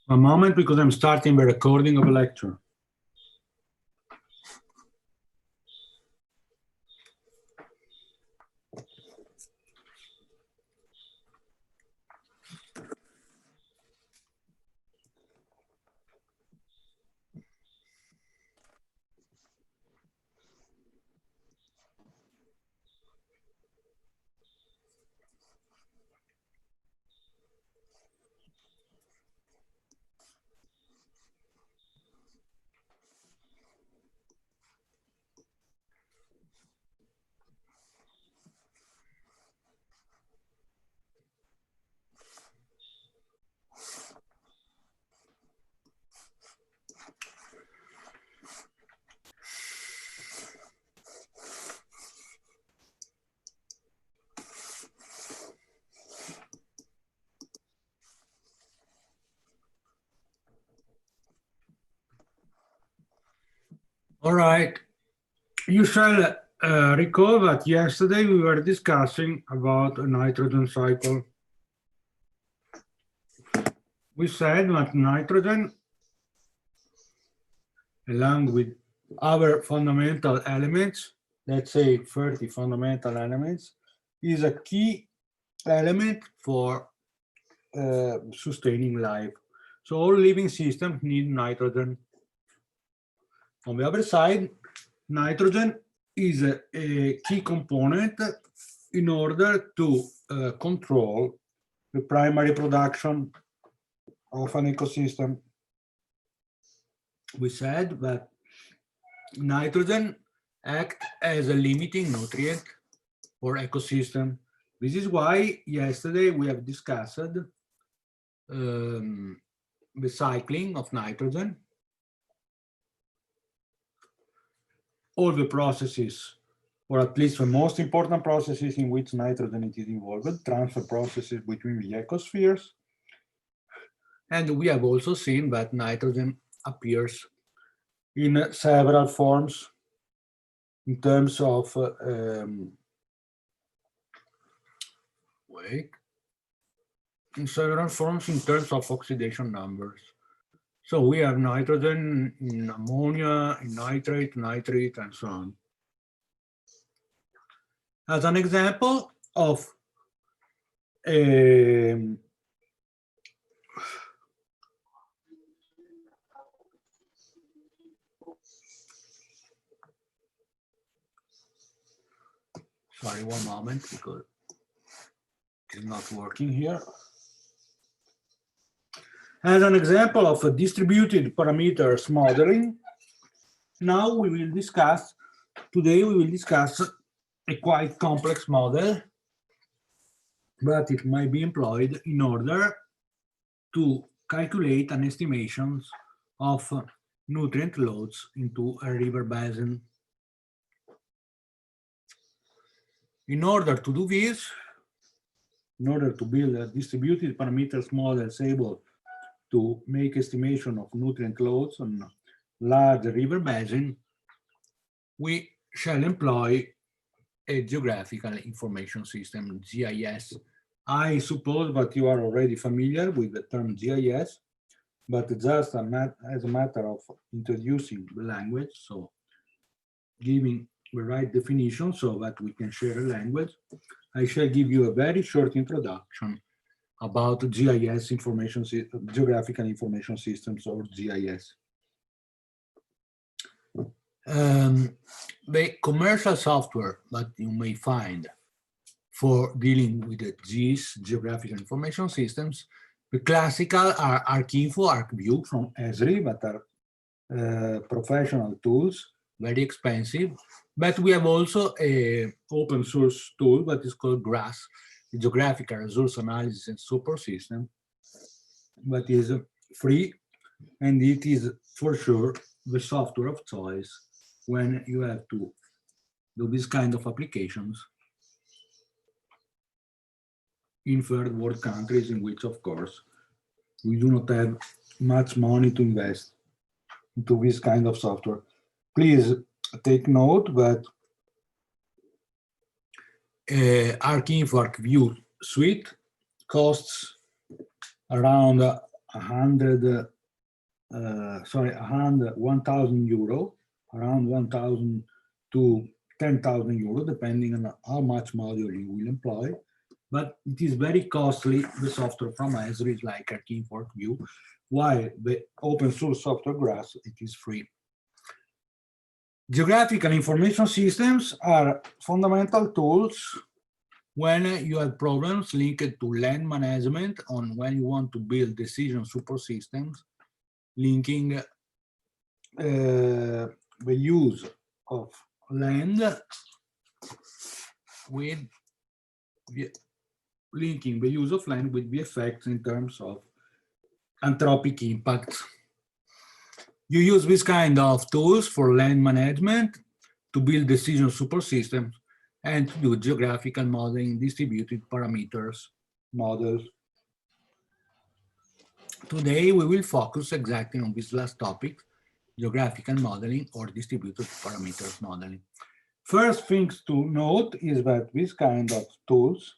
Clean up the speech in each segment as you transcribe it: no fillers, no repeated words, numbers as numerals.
A moment, because I'm starting the recording of a lecture. All right. You shall recall that yesterday we were discussing about a nitrogen cycle. We said that nitrogen, along with other fundamental elements, let's say 30 fundamental elements, is a key element for sustaining life. So all living systems need nitrogen. On the other side, nitrogen is a key component in order to control the primary production of an ecosystem. We said that nitrogen acts as a limiting nutrient for ecosystem. This is why yesterday we have discussed the cycling of nitrogen, all the processes, or at least the most important processes in which nitrogen is involved, transfer processes between the ecospheres. And we have also seen that nitrogen appears in several forms in terms of, in several forms in terms of oxidation numbers. So we have nitrogen in ammonia, in nitrate, nitrite, and so on. As an example of sorry, one moment, because it's not working here. As an example of a distributed parameters modeling, now we will discuss, today we will discuss a quite complex model, but it might be employed in order to calculate an estimation of nutrient loads into a river basin. In order to do this, in order to build a distributed parameters models able to make estimation of nutrient loads on large river basin, we shall employ a geographical information system, GIS. I suppose that you are already familiar with the term GIS, but just as a matter of introducing the language, so giving the right definition so that we can share a language, I shall give you a very short introduction about GIS information, geographical information systems, or GIS. The commercial software that you may find for dealing with the GIS, geographical information systems, the classical are ArcInfo, ArcView from Esri, that are professional tools, very expensive. But we have also an open source tool that is called GRASS, the Geographical Resource Analysis and Support System, that is free, and it is for sure the software of choice when you have to do this kind of applications in third world countries, in which, of course, we do not have much money to invest into this kind of software. Please take note that ArcInfo ArcView suite costs around 1,000 euro, around 1,000 to 10,000 euro, depending on how much module you will employ. But it is very costly, the software from Esri, like Archive View, while the open source software GRASS, it is free. Geographical information systems are fundamental tools when you have problems linked to land management, on when you want to build decision support systems, linking the use of land with the effects in terms of anthropic impact. You use this kind of tools for land management to build decision support systems and to do geographical modeling, distributed parameters models. Today, we will focus exactly on this last topic, geographical modeling or distributed parameters modeling. First things to note is that this kind of tools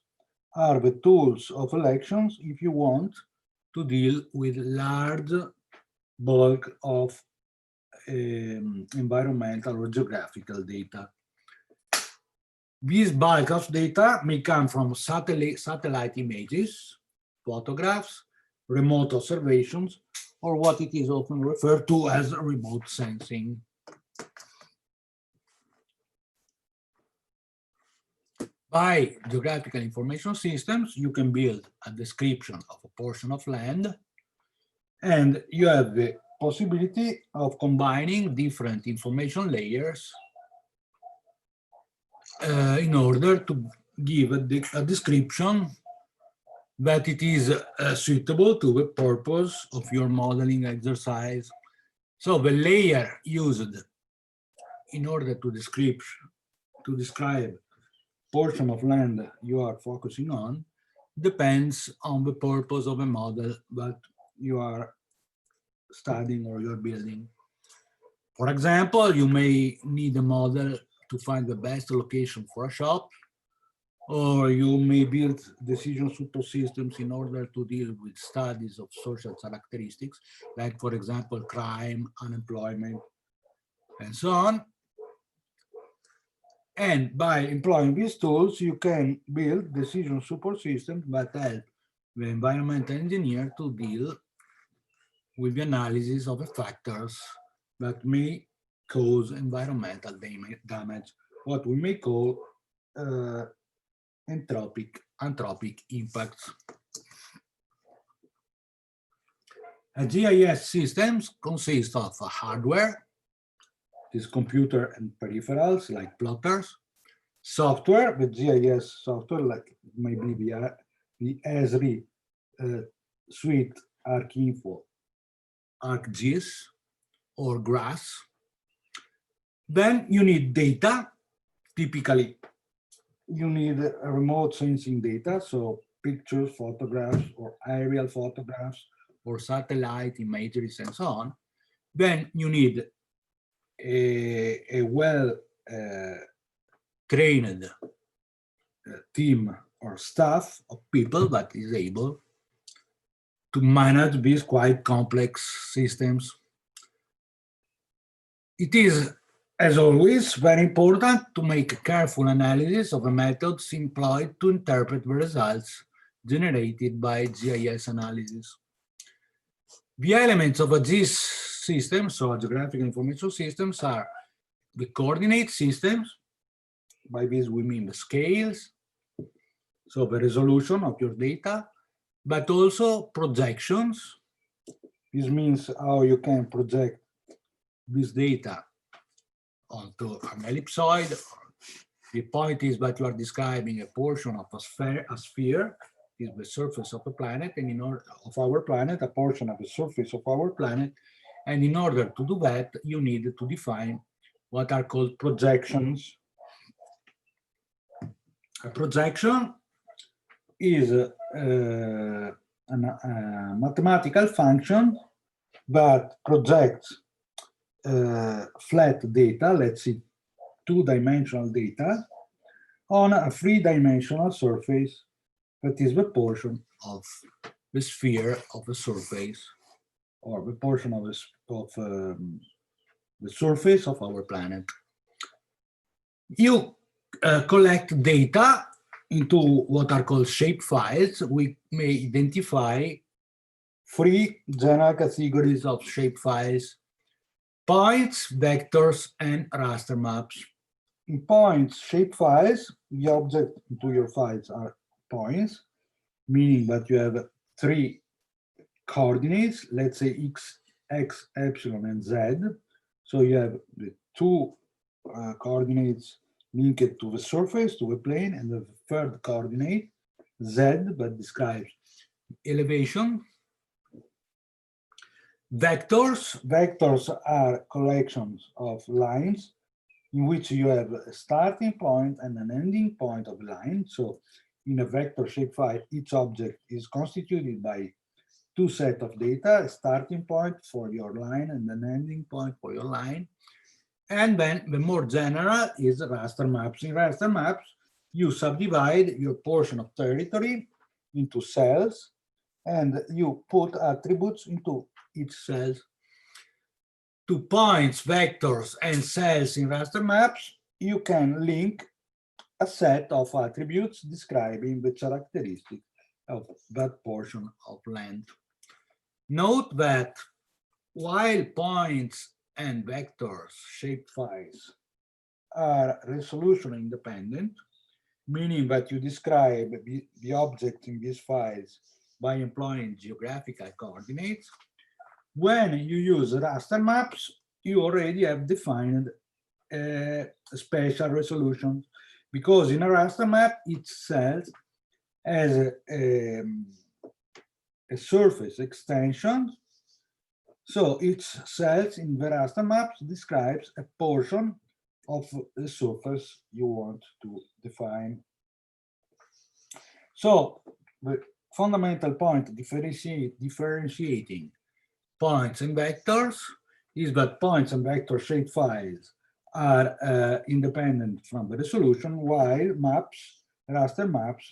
are the tools of elections if you want to deal with large bulk of environmental or geographical data. This bulk of data may come from satellite images, photographs, remote observations, or what it is often referred to as remote sensing. By geographical information systems, you can build a description of a portion of land, and you have the possibility of combining different information layers in order to give a description that it is suitable to the purpose of your modeling exercise. So the layer used in order to describe portion of land you are focusing on depends on the purpose of a model that you are studying or you're building. For example, you may need a model to find the best location for a shop, or you may build decision support systems in order to deal with studies of social characteristics, like, for example, crime, unemployment, and so on. And by employing these tools, you can build decision support systems that help the environmental engineer to deal with the analysis of the factors that may cause environmental damage, what we may call anthropic impacts. A GIS systems consist of a hardware, this computer and peripherals like plotters, software, the GIS software like maybe the Esri suite ArcInfo, ArcGIS, or GRASS. Then you need data. Typically, you need a remote sensing data, so pictures, photographs, or aerial photographs, or satellite imageries, and so on. Then you need a well-trained team or staff of people that is able to manage these quite complex systems. It is, as always, very important to make a careful analysis of the methods employed to interpret the results generated by GIS analysis. The elements of a GIS system, so geographical information systems, are the coordinate systems. By this we mean the scales, so the resolution of your data, but also projections. This means how you can project this data onto an ellipsoid. The point is that you are describing a portion of a sphere is the surface of a planet, and in order of our planet, a portion of the surface of our planet, and in order to do that, you need to define what are called projections. A projection is a mathematical function that projects flat data, let's say two-dimensional data, on a three-dimensional surface that is the portion of the sphere of the surface, or the portion of the surface of our planet. You collect data into what are called shape files. We may identify 3 general categories of shape files: points, vectors, and raster maps. In points shape files, the object into your files are points, meaning that you have 3 coordinates, let's say x, epsilon, and z. So you have the 2 coordinates linked to the surface, to the plane, and the third coordinate, z, that describes elevation. Vectors are collections of lines in which you have a starting point and an ending point of a line. So in a vector shapefile, each object is constituted by 2 sets of data, a starting point for your line and an ending point for your line. And then the more general is raster maps. In raster maps, you subdivide your portion of territory into cells, and you put attributes into each cell. To points, vectors, and cells in raster maps, you can link a set of attributes describing the characteristic of that portion of land. Note that while points and vectors shapefiles are resolution independent, meaning that you describe the object in these files by employing geographical coordinates, when you use raster maps, you already have defined a spatial resolution, because in a raster map, each cell has a surface extension. So each cell in the raster maps describes a portion of the surface you want to define. So the fundamental point differentiating points and vectors is that points and vector shapefiles are independent from the resolution, while maps, raster maps,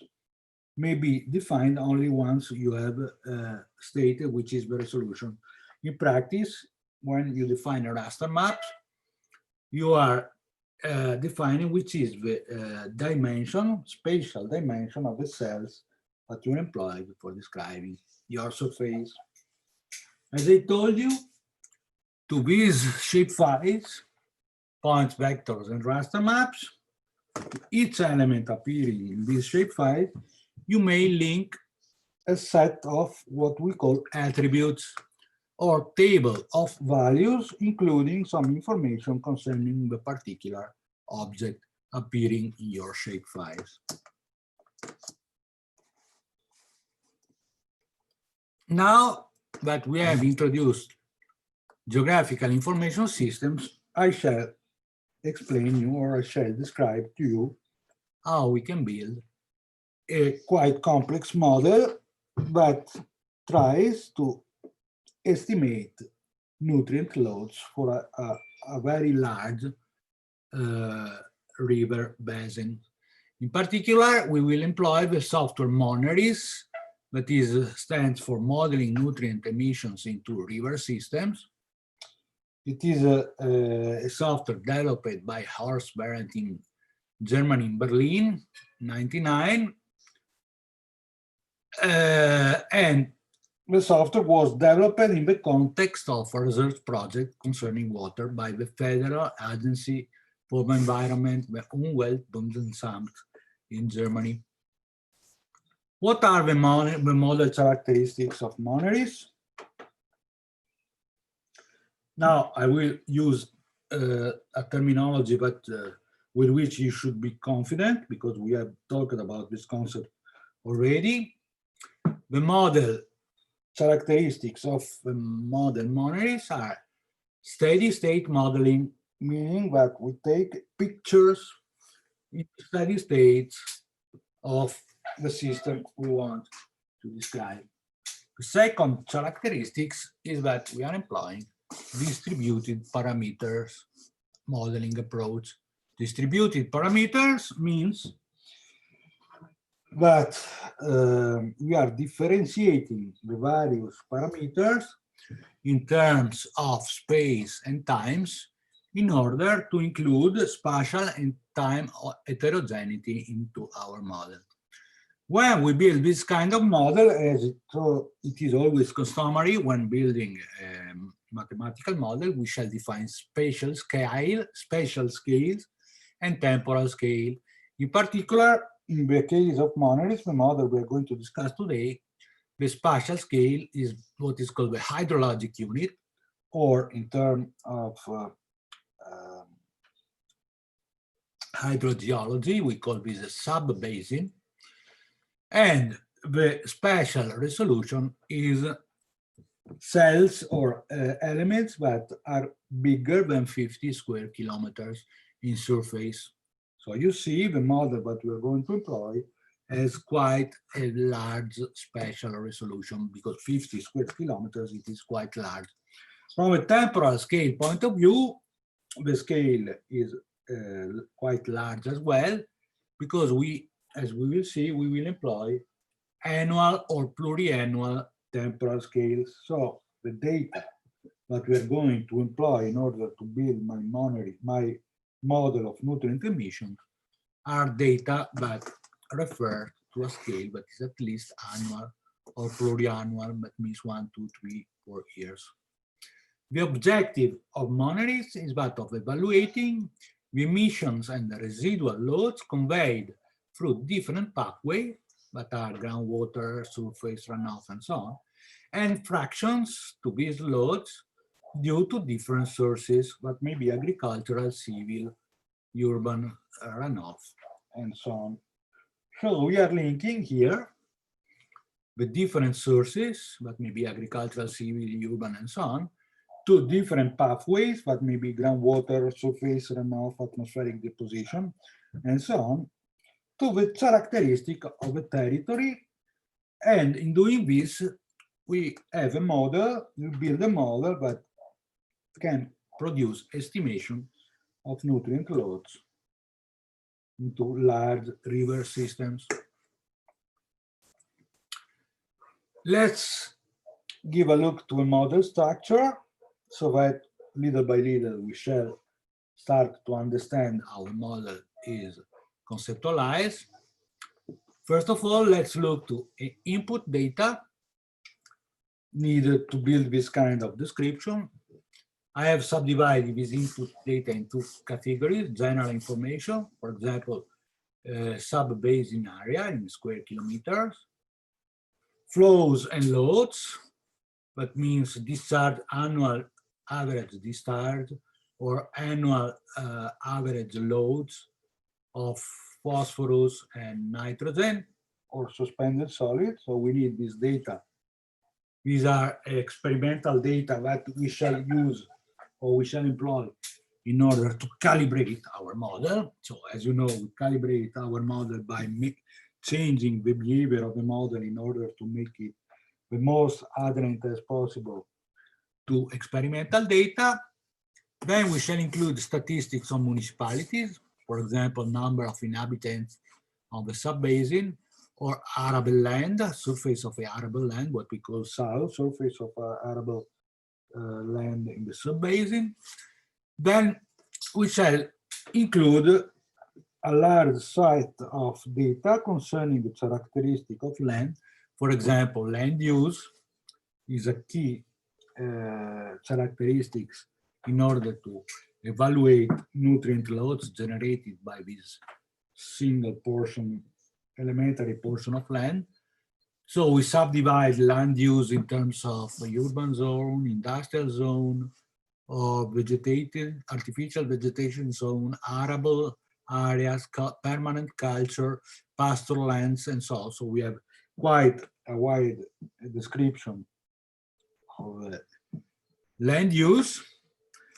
may be defined only once you have stated which is the resolution. In practice, when you define a raster map, you are defining which is the dimension, spatial dimension of the cells that you employ for describing your surface. As I told you, to these shapefiles, points, vectors, and raster maps, each element appearing in this shapefile, you may link a set of what we call attributes, or table of values, including some information concerning the particular object appearing in your shapefiles. Now that we have introduced geographical information systems, I shall explain you, or I shall describe to you, how we can build a quite complex model that tries to estimate nutrient loads for a very large river basin. In particular, we will employ the software MCESy, that stands for Modeling Nutrient Emissions into River Systems. It is a software developed by Horst Behrendt in Germany, in Berlin, 1999. And the software was developed in the context of a research project concerning water by the Federal Agency for the Environment, the Umweltbundesamt in Germany. What are the model characteristics of MCESy? Now, I will use a terminology with which you should be confident, because we have talked about this concept already. The model characteristics of the model MCESy are steady state modeling, meaning that we take pictures in steady states of the system we want to describe. The second characteristics is that we are employing distributed parameters modeling approach. Distributed parameters means but we are differentiating the various parameters in terms of space and times in order to include spatial and time heterogeneity into our model. When we build this kind of model, as it is always customary when building a mathematical model, we shall define spatial scales, and temporal scale. In particular, in the case of monads, the model we are going to discuss today, the spatial scale is what is called the hydrologic unit, or in terms of hydrogeology, we call this a sub-basin. And the spatial resolution is cells or elements that are bigger than 50 square kilometers in surface. So you see the model that we're going to employ has quite a large spatial resolution, because 50 square kilometers, it is quite large. From a temporal scale point of view, the scale is quite large as well, because we, as we will see, we will employ annual or pluriannual temporal scales. So the data that we are going to employ in order to build my model of nutrient emission are data that refer to a scale that is at least annual or pluriannual, that means 1, 2, 3, 4 years. The objective of monads is that of evaluating the emissions and the residual loads conveyed through different pathways that are groundwater, surface runoff, and so on, and fractions to these loads due to different sources that may be agricultural, civil, urban runoff, and so on. So we are linking here the different sources that may be agricultural, civil, urban, and so on, to different pathways that may be groundwater, surface runoff, atmospheric deposition, and so on, to the characteristic of the territory. And in doing this, we have a model, we build a model that can produce estimation of nutrient loads into large river systems. Let's give a look to a model structure, so that little by little we shall start to understand how a model is conceptualized. First of all, let's look to input data needed to build this kind of description. I have subdivided this input data into categories: general information, for example, sub-basin area in square kilometers; flows and loads, that means discharge, annual average discharge, or annual average loads of phosphorus and nitrogen, or suspended solids. So we need this data. These are experimental data that we shall use or we shall employ in order to calibrate our model. So as you know, we calibrate our model by changing the behavior of the model in order to make it the most adherent as possible to experimental data. Then we shall include statistics on municipalities, for example, number of inhabitants on the sub-basin, or arable land, surface of the arable land, what we call SAL, surface of arable land in the sub-basin. Then we shall include a large set of data concerning the characteristic of land. For example, land use is a key characteristics in order to evaluate nutrient loads generated by this single portion, elementary portion of land. So we subdivide land use in terms of urban zone, industrial zone, or vegetated, artificial vegetation zone, arable areas, permanent culture, pastoral lands, and so on. So we have quite a wide description of land use.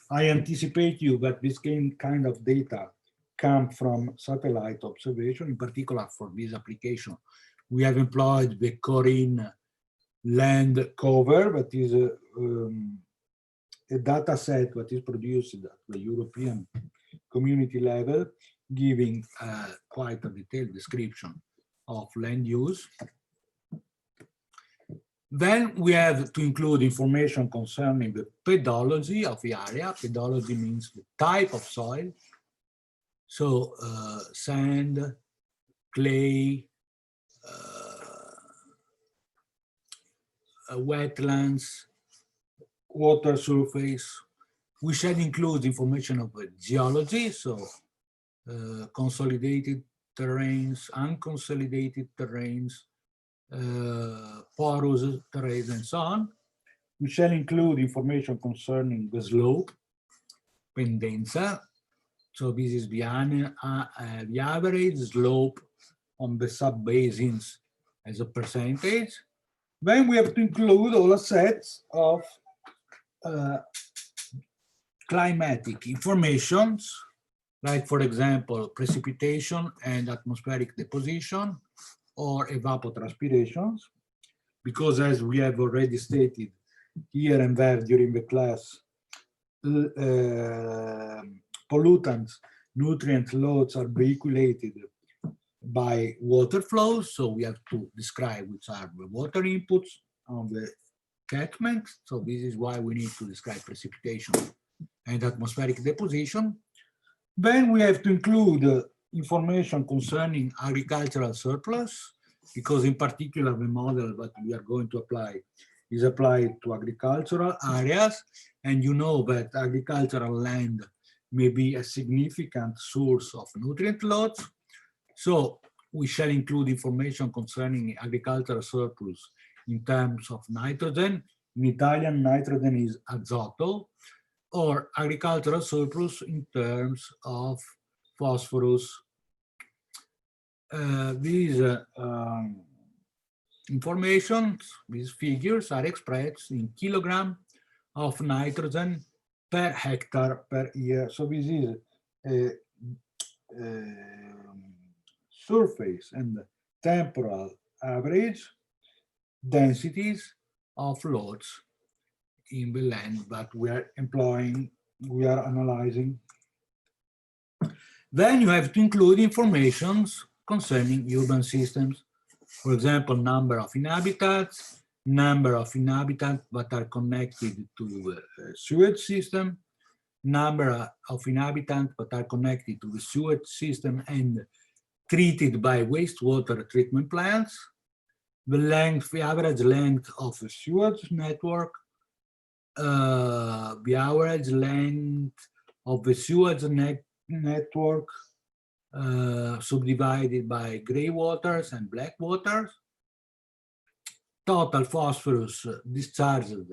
I anticipate you that this kind of data come from satellite observation. In particular, for this application, we have employed the Corinne land cover, that is a data set that is produced at the European community level, giving quite a detailed description of land use. Then we have to include information concerning the pedology of the area. Pedology means the type of soil. So sand, clay, wetlands, water surface. We shall include information of geology, so consolidated terrains, unconsolidated terrains, porous terrains, and so on. We shall include information concerning the slope, pendenza. So this is the average slope on the sub-basins as a percentage. Then we have to include all the sets of climatic informations, like, for example, precipitation and atmospheric deposition or evapotranspirations, because as we have already stated here and there during the class, pollutants, nutrient loads are vehiculated by water flows, so we have to describe which are the water inputs on the catchment. So this is why we need to describe precipitation and atmospheric deposition. Then we have to include information concerning agricultural surplus, because in particular the model that we are going to apply is applied to agricultural areas, and you know that agricultural land may be a significant source of nutrient loads. So we shall include information concerning agricultural surplus in terms of nitrogen. In Italian, nitrogen is azoto, or agricultural surplus in terms of phosphorus. These information, these figures are expressed in kilogram of nitrogen per hectare per year. So this is a surface and temporal average densities of loads in the land that we are employing, we are analyzing. Then you have to include informations concerning urban systems. For example, number of inhabitants that are connected to the sewage system, number of inhabitants that are connected to the sewage system and treated by wastewater treatment plants, the length, the average length of the sewage network, the average length of the sewage network subdivided by gray waters and black waters, total phosphorus discharged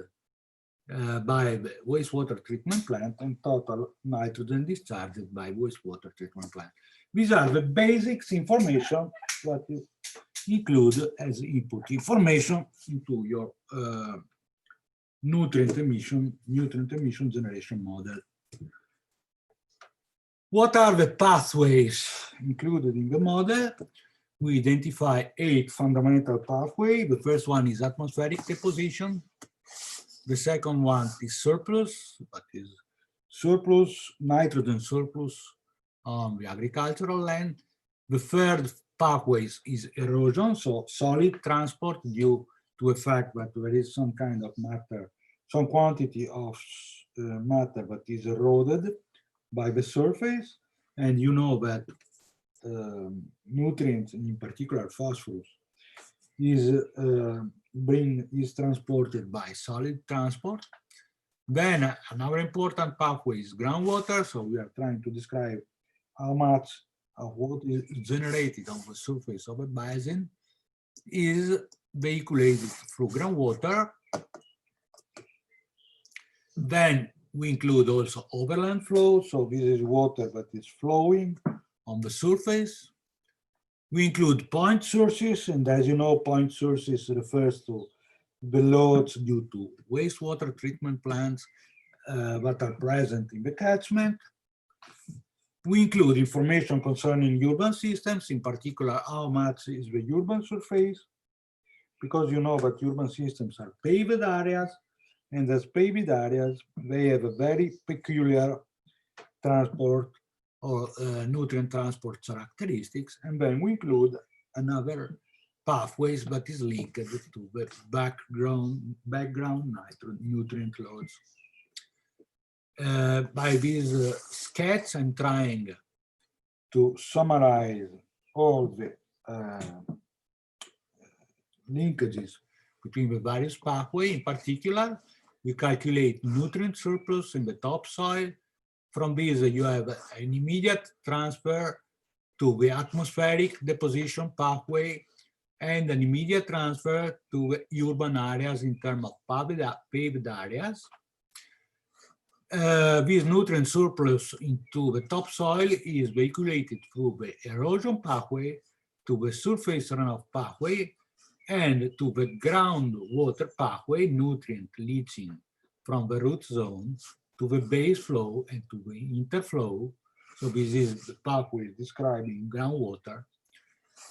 by the wastewater treatment plant, and total nitrogen discharged by wastewater treatment plant. These are the basics information that you include as input information into your nutrient emission generation model. What are the pathways included in the model? We identify 8 fundamental pathways. The first one is atmospheric deposition. The second one is surplus, that is nitrogen surplus on the agricultural land. The third pathway is erosion, so solid transport due to the fact that there is some kind of matter, some quantity of matter that is eroded by the surface. And you know that nutrients, in particular phosphorus, is transported by solid transport. Then another important pathway is groundwater. So we are trying to describe how much of what is generated on the surface of a basin is vehiculated through groundwater. Then we include also overland flow. So this is water that is flowing on the surface. We include point sources, and as you know, point sources refers to the loads due to wastewater treatment plants that are present in the catchment. We include information concerning urban systems, in particular, how much is the urban surface, because you know that urban systems are paved areas, and as paved areas, they have a very peculiar transport or nutrient transport characteristics. And then we include another pathways that is linked to the background nutrient loads. By this sketch, I'm trying to summarize all the linkages between the various pathways. In particular, we calculate nutrient surplus in the topsoil. From this, you have an immediate transfer to the atmospheric deposition pathway and an immediate transfer to the urban areas in terms of paved areas. This nutrient surplus into the topsoil is vehiculated through the erosion pathway to the surface runoff pathway and to the groundwater pathway, nutrient leaching from the root zone to the base flow and to the interflow. So this is the pathway describing groundwater.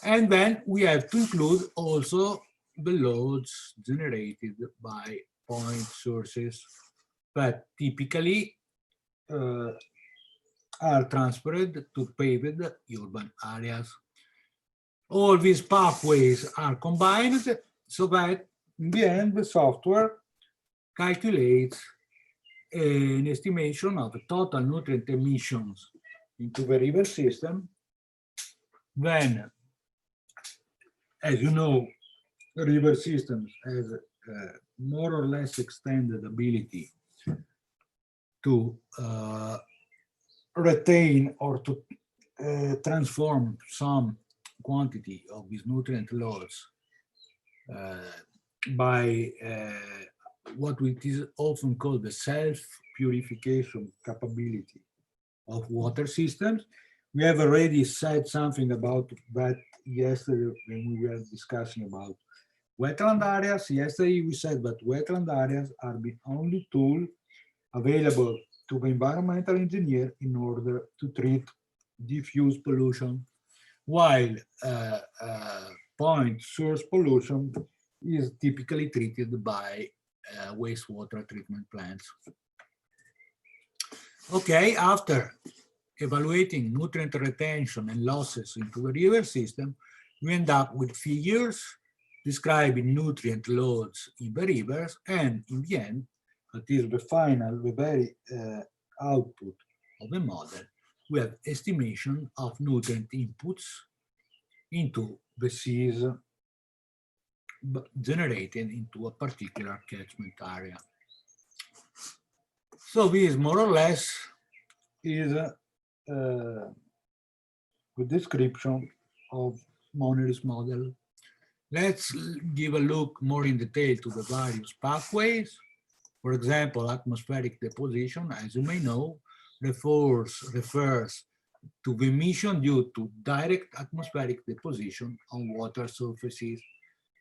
And then we have to include also the loads generated by point sources that typically are transferred to paved urban areas. All these pathways are combined so that in the end the software calculates an estimation of the total nutrient emissions into the river system. Then, as you know, the river systems has more or less extended ability to retain or to transform some quantity of these nutrient loads by what it is often called the self-purification capability of water systems. We have already said something about that yesterday when we were discussing about wetland areas. Yesterday we said that wetland areas are the only tool available to the environmental engineer in order to treat diffuse pollution, while point source pollution is typically treated by wastewater treatment plants. Okay, after evaluating nutrient retention and losses into the river system, we end up with figures describing nutrient loads in the rivers, and in the end, that is the final, the very output of the model, we have estimation of nutrient inputs into the seas generated into a particular catchment area. So this more or less is the description of Monnery's model. Let's give a look more in detail to the various pathways. For example, atmospheric deposition, as you may know, refers to the emission due to direct atmospheric deposition on water surfaces.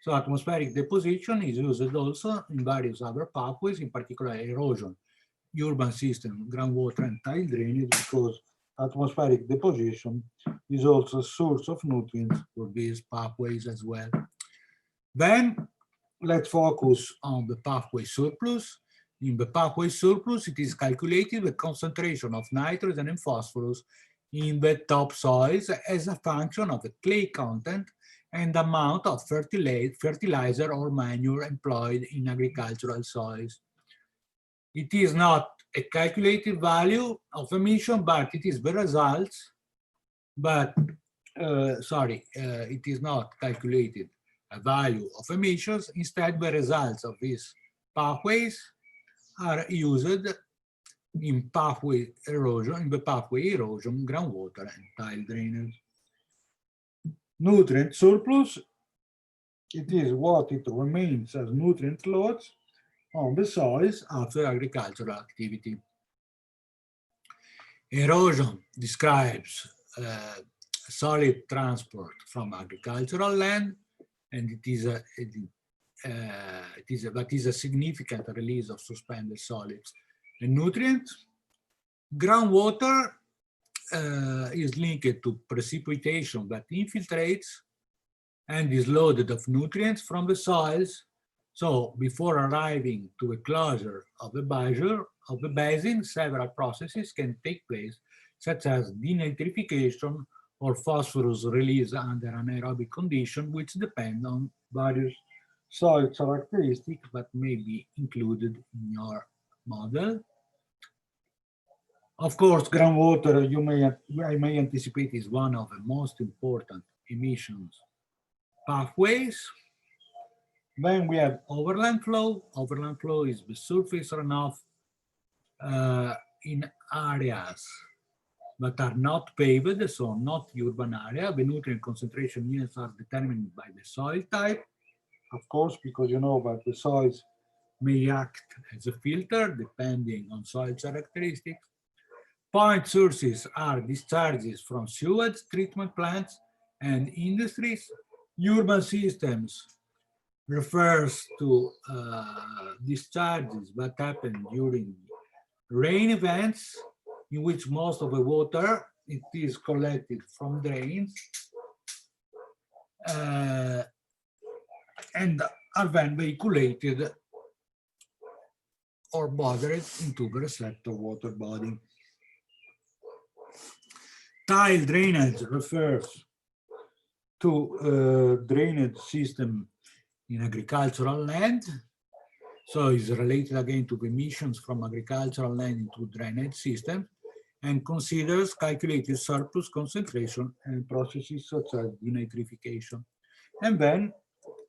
So atmospheric deposition is used also in various other pathways, in particular erosion, urban system, groundwater and tile drainage, because atmospheric deposition is also a source of nutrients for these pathways as well. Then let's focus on the pathway surplus. In the pathway surplus, it is calculated the concentration of nitrogen and phosphorus in the topsoils as a function of the clay content and amount of fertilizer or manure employed in agricultural soils. It is not a calculated value of emission, but it is the results, but, it is not calculated a value of emissions. Instead, the results of these pathways are used in pathway erosion, groundwater and tile drainage. Nutrient surplus, it is what it remains as nutrient loads on the soils after agricultural activity. Erosion describes solid transport from agricultural land, and it is a significant release of suspended solids and nutrients. Groundwater is linked to precipitation that infiltrates and is loaded of nutrients from the soils. So before arriving to the closure of the basin, several processes can take place, such as denitrification or phosphorus release under anaerobic condition, which depend on various soil characteristics that may be included in your model. Of course, groundwater, I may anticipate, is one of the most important emissions pathways. Then we have overland flow. Overland flow is the surface runoff in areas that are not paved, so not urban area. The nutrient concentration units are determined by the soil type, of course, because you know that the soils may act as a filter depending on soil characteristics. Point sources are discharges from sewage treatment plants and industries. Urban systems refers to discharges that happen during rain events, in which most of the water it is collected from drains and are then vehiculated or bottled into the receptor water body. Tile drainage refers to drainage system in agricultural land. So it's related again to the emissions from agricultural land into drainage system, and considers calculated surplus concentration and processes such as denitrification. And then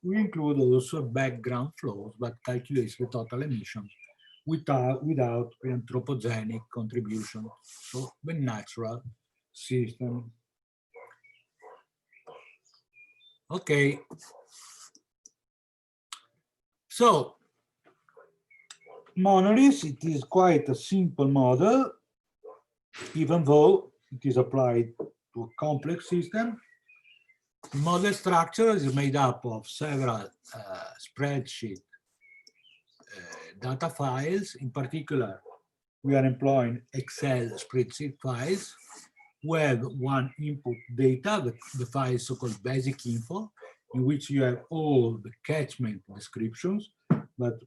we include also background flows that calculates the total emissions without the anthropogenic contribution, so the natural system. Okay. So, monolis, it is quite a simple model, even though it is applied to a complex system. The model structure is made up of several spreadsheet data files. In particular, we are employing Excel spreadsheet files. We have one input data, the file so-called basic info, in which you have all the catchment descriptions that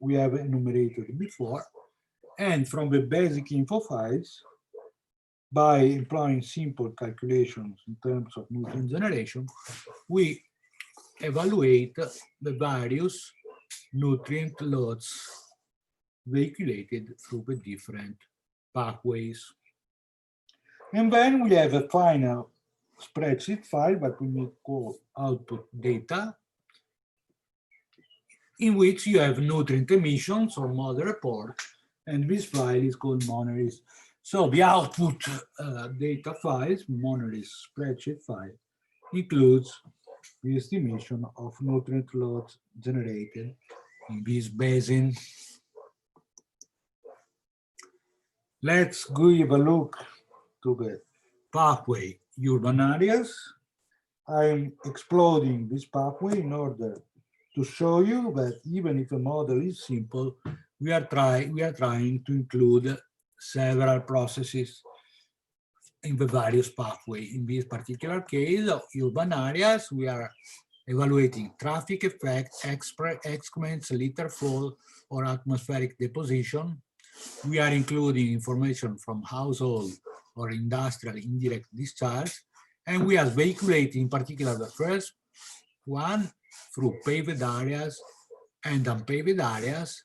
we have enumerated before. And from the basic info files, by employing simple calculations in terms of nutrient generation, we evaluate the various nutrient loads vehiculated through the different pathways. And then we have a final spreadsheet file that we may call output data, in which you have nutrient emissions or model report, and this file is called monolis. So the output data files, monolis spreadsheet file, includes the estimation of nutrient loads generated in this basin. Let's give a look to the pathway urban areas. I'm exploding this pathway in order to show you that even if a model is simple, we are trying to include several processes in the various pathways. In this particular case of urban areas, we are evaluating traffic effects, excrements, litter flow, or atmospheric deposition. We are including information from household or industrial indirect discharge, and we are vehiculating in particular the first one through paved areas and unpaved areas,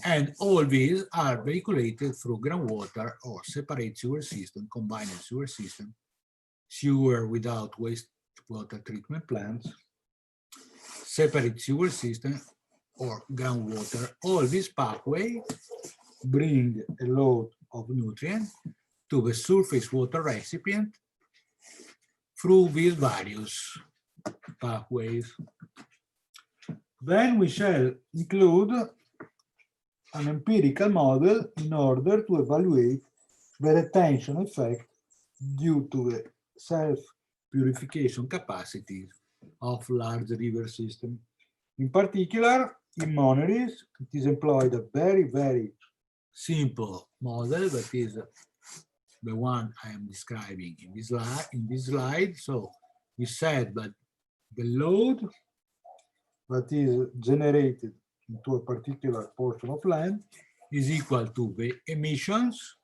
and all these are vehiculated through groundwater or separate sewer system, combined sewer system, sewer without wastewater treatment plants, separate sewer system, or groundwater. All these pathways bring a load of nutrient to the surface water recipient through these various pathways. Then we shall include an empirical model in order to evaluate the retention effect due to the self-purification capacities of large river systems. In particular, in monolis, it is employed a very simple model that is the one I am describing in this slide. So we said that the load that is generated into a particular portion of land is equal to the emissions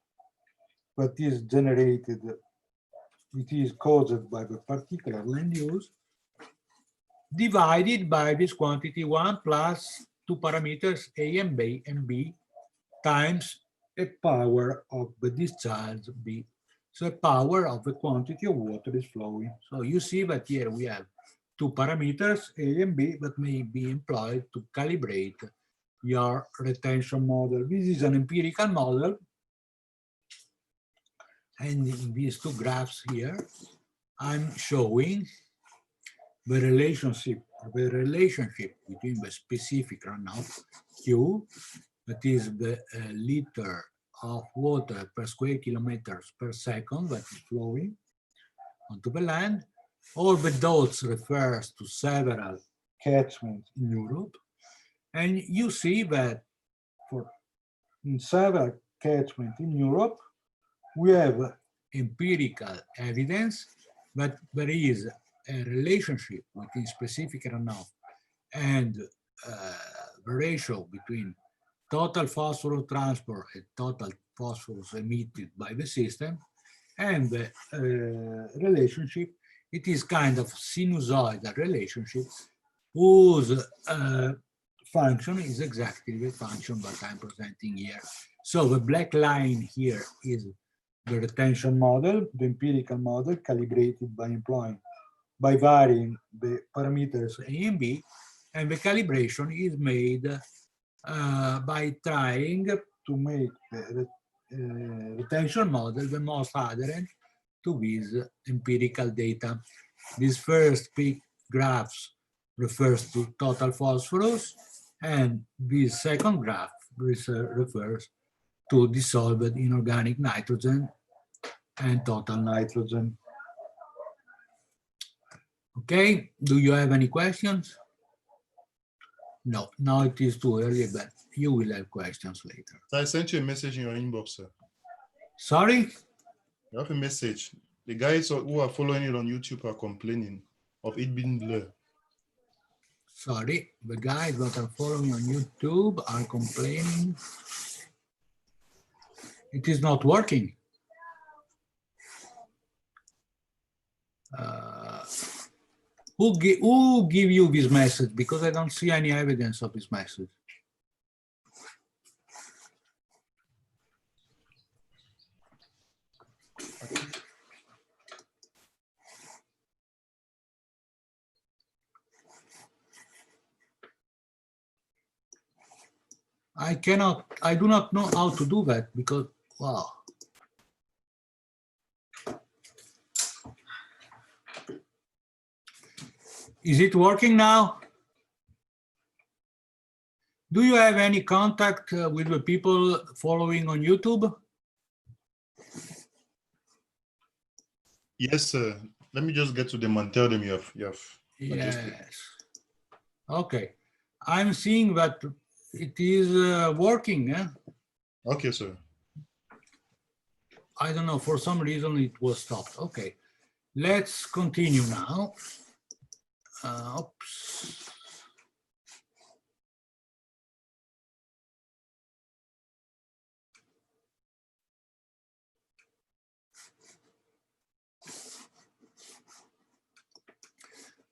that is generated it is caused by the particular land use, divided by this quantity 1 plus 2 parameters A and B times a power of the discharge B. So a power of the quantity of water is flowing. So you see that here we have 2 parameters, A and B, that may be employed to calibrate your retention model. This is an empirical model. And in these 2 graphs here, I'm showing the relationship between the specific runoff Q, that is the liter of water per square kilometers per second that is flowing onto the land. All the dots refers to several catchments in Europe. And you see that in several catchments in Europe, we have empirical evidence that there is a relationship between specific runoff and the ratio between total phosphorus transport and total phosphorus emitted by the system, and the relationship, it is kind of sinusoidal relationship whose function is exactly the function that I'm presenting here. So the black line here is the retention model, the empirical model calibrated by varying the parameters A and B, and the calibration is made by trying to make the retention model the most adherent to these empirical data. This first graphs refers to total phosphorus, and this second graph refers to dissolved inorganic nitrogen and total nitrogen. Okay, do you have any questions? No, now it is too early, but you will have questions later. I sent you a message in your inbox, sir. Sorry? You have a message. The guys who are following it on YouTube are complaining of it being blurred. Sorry, the guys that are following on YouTube are complaining. It is not working. Who give you this message? Because I don't see any evidence of this message. I do not know how to do that because, wow. Is it working now? Do you have any contact with the people following on YouTube? Yes, sir. Let me just get to them and tell them you have. Yes. Okay. I'm seeing that it is working. Eh? Okay, sir. I don't know, for some reason it was stopped. Okay. Let's continue now. Oops.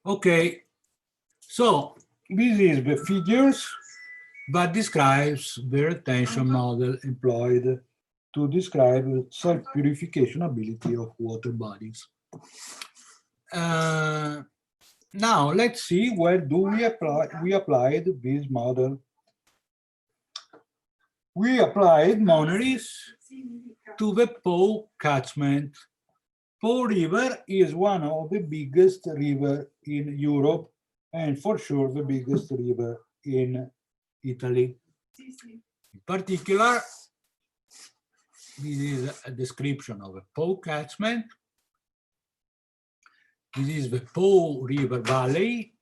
Okay, so this is the figures that describes the retention model employed to describe the self-purification ability of water bodies. Now let's see where do we applied this model. We applied monaries to the Po catchment. Po River is one of the biggest rivers in Europe and for sure the biggest river in Italy. In particular, this is a description of a Po catchment. This is the Po River Valley.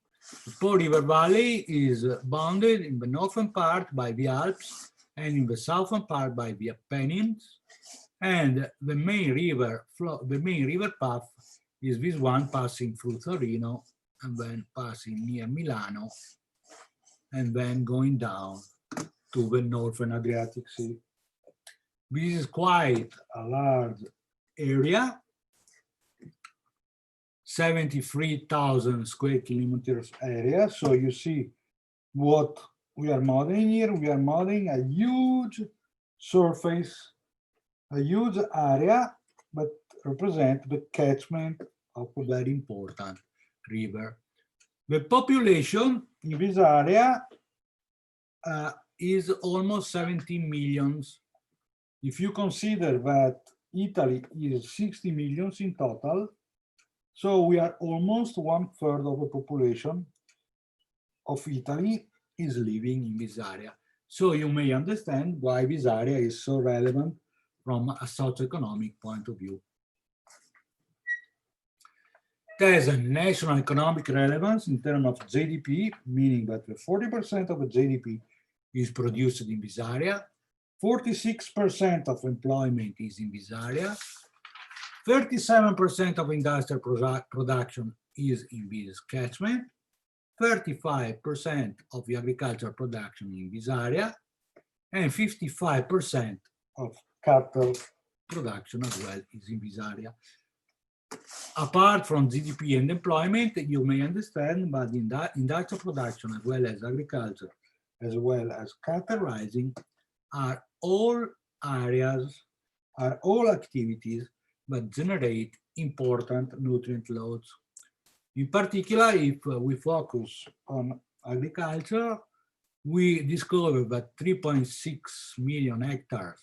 The Po River Valley is bounded in the northern part by the Alps and in the southern part by the Apennines. And the main river path is this one passing through Torino and then passing near Milano and then going down to the northern Adriatic Sea. This is quite a large area 73,000 square kilometers area. So you see what we are modeling here. We are modeling a huge surface, a huge area, but represent the catchment of a very important river. The population in this area is almost 17 millions. If you consider that Italy is 60 millions in total, so we are almost 1/3 of the population of Italy is living in this area. So you may understand why this area is so relevant from a socioeconomic point of view. There's a national economic relevance in terms of GDP, meaning that 40% of the GDP is produced in this area, 46% of employment is in this area, 37% of industrial production is in this catchment, 35% of the agricultural production in this area, and 55% of cattle production as well is in this area. Apart from GDP and employment, you may understand, but in that industrial production as well as agriculture, as well as cattle raising, are all areas, are all activities that generate important nutrient loads. In particular, if we focus on agriculture, we discover that 3.6 million hectares,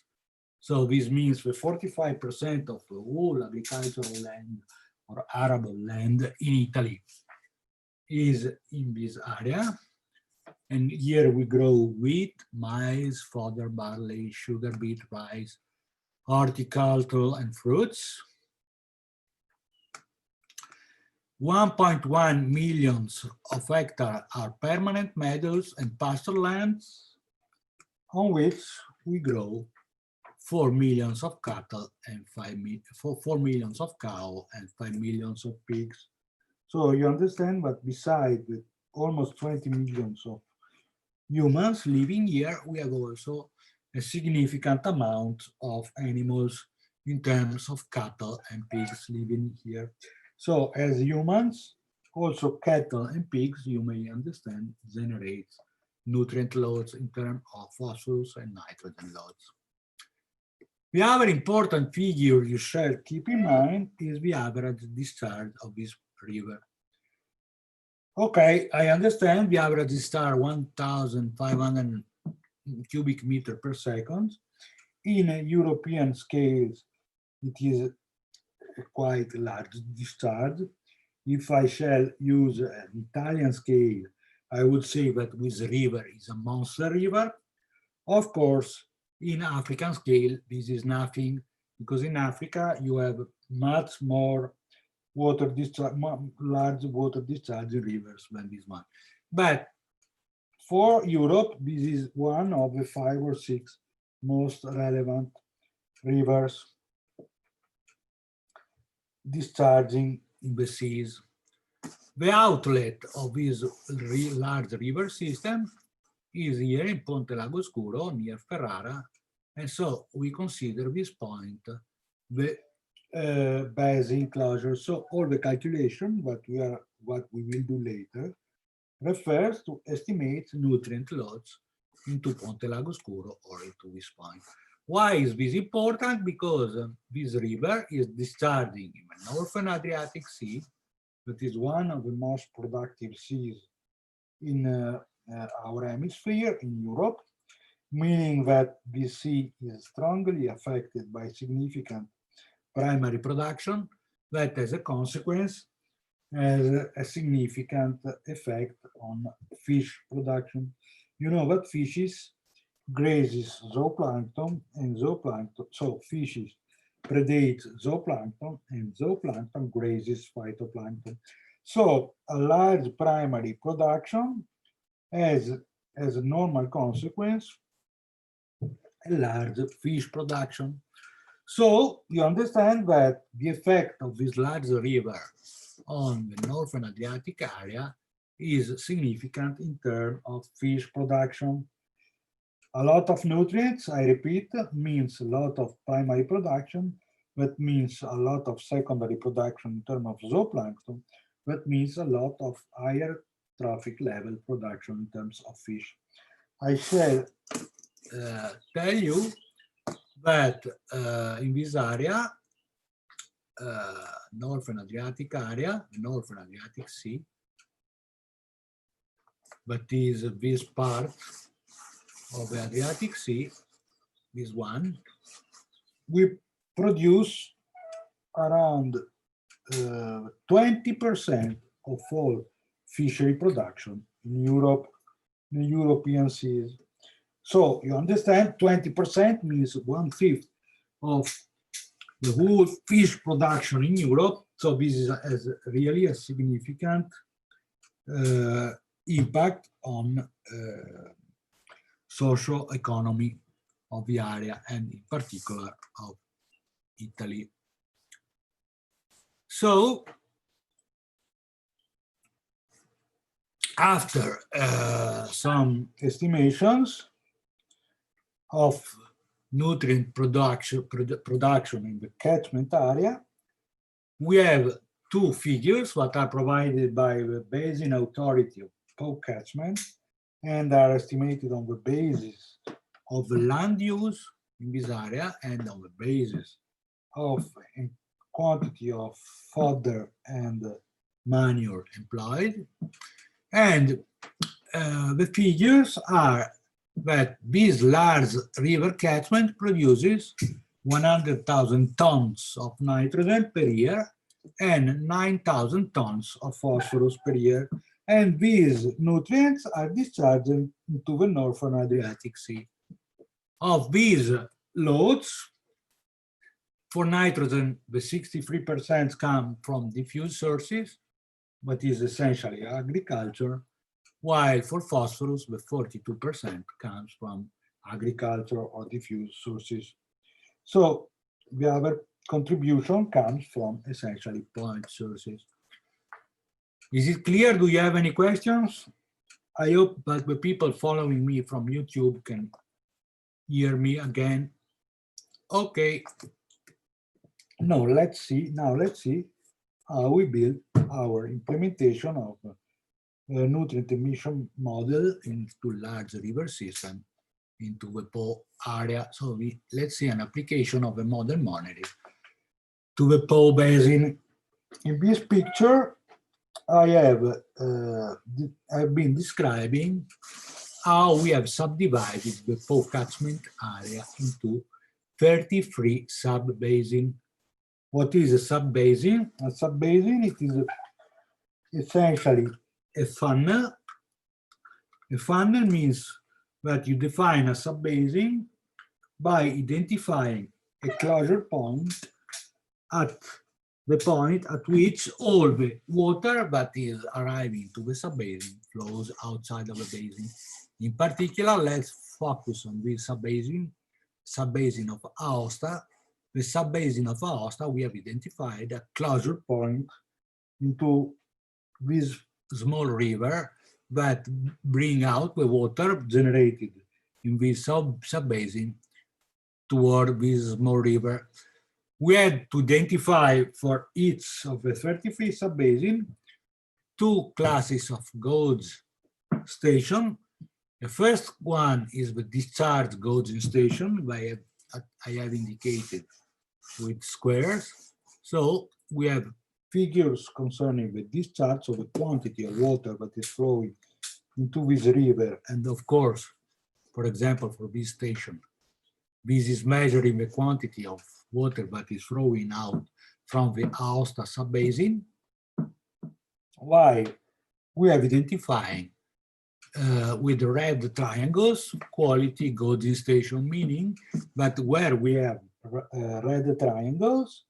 so this means the 45% of the whole agricultural land or arable land in Italy is in this area. And here we grow wheat, maize, fodder, barley, sugar beet, rice, horticulture, and fruits. 1.1 million of hectares are permanent meadows and pasture lands on which we grow 4 million of cattle and 4 million of cows and 5 million of pigs. So you understand that besides the almost 20 million of humans living here, we have also a significant amount of animals in terms of cattle and pigs living here. So as humans, also cattle and pigs, you may understand, generate nutrient loads in terms of phosphorus and nitrogen loads. The other important figure you should keep in mind is the average discharge of this river. Okay, I understand the average discharge 1,500 cubic meter per second. In a European scales, it is a quite large discharge. If I shall use an Italian scale, I would say that this river is a monster river. Of course, in African scale, this is nothing, because in Africa you have much more water discharge, large water discharge rivers than this one. But for Europe, this is one of the 5 or 6 most relevant rivers discharging in the seas. The outlet of this large river system is here in Ponte Lago Scuro, near Ferrara, and so we consider this point the basin closure. So all the calculation, what we will do later, refers to estimate nutrient loads into Ponte Lago Scuro or into this point. Why is this important? Because this river is discharging in the Northern Adriatic Sea, that is one of the most productive seas in our hemisphere, in Europe, meaning that this sea is strongly affected by significant primary production that, as a consequence, has a significant effect on fish production. You know that fishes grazes zooplankton, and zooplankton, so fishes predate zooplankton, and zooplankton grazes phytoplankton. So a large primary production has, as a normal consequence, a large fish production. So you understand that the effect of this large river on the Northern Adriatic area is significant in terms of fish production. A lot of nutrients, I repeat, means a lot of primary production, That means a lot of secondary production in terms of zooplankton. That means a lot of higher trophic level production in terms of fish. I shall tell you that in this area, Northern Adriatic area, Northern Adriatic Sea, that is this part of the Adriatic Sea, this one, we produce around 20% of all fishery production in Europe, in the European seas. So you understand, 20% means 1/5 of the whole fish production in Europe. So this is really a significant impact on social economy of the area and in particular of Italy. So after some estimations of nutrient production in the catchment area, we have two figures that are provided by the Basin Authority of Po catchment and are estimated on the basis of the land use in this area and on the basis of quantity of fodder and manure employed. And the figures are that this large river catchment produces 100,000 tons of nitrogen per year and 9,000 tons of phosphorus per year. And these nutrients are discharged into the Northern Adriatic Sea. Of these loads, for nitrogen, the 63% come from diffuse sources, but is essentially agriculture, while for phosphorus, the 42% comes from agriculture or diffuse sources. So the other contribution comes from essentially point sources. Is it clear? Do you have any questions? I hope that the people following me from YouTube can hear me again. Okay. Now let's see how we build our implementation of a nutrient emission model into large river system into the Po area. So let's see an application of a model monitoring to the Po basin. In this picture, I've been describing how we have subdivided the Po catchment area into 33 sub-basins. What is a sub-basin? A sub-basin, it is essentially a funnel. A funnel means that you define a sub-basin by identifying a closure point at the point at which all the water that is arriving to the sub-basin flows outside of the basin. In particular, let's focus on this sub-basin of Aosta. The sub-basin of Aosta, we have identified a closure point into this small river that bring out the water generated in this sub-basin toward this small river. We had to identify for each of the 33 sub-basins two classes of gauge station. The first one is the discharge gauging station, I have indicated with squares. So we have figures concerning the discharge of the quantity of water that is flowing into this river. And of course, for example, for this station, this is measuring the quantity of water that is flowing out from the Aosta sub-basin. While we have identifying with the red triangles, quality gauging station, meaning that where we have red triangles,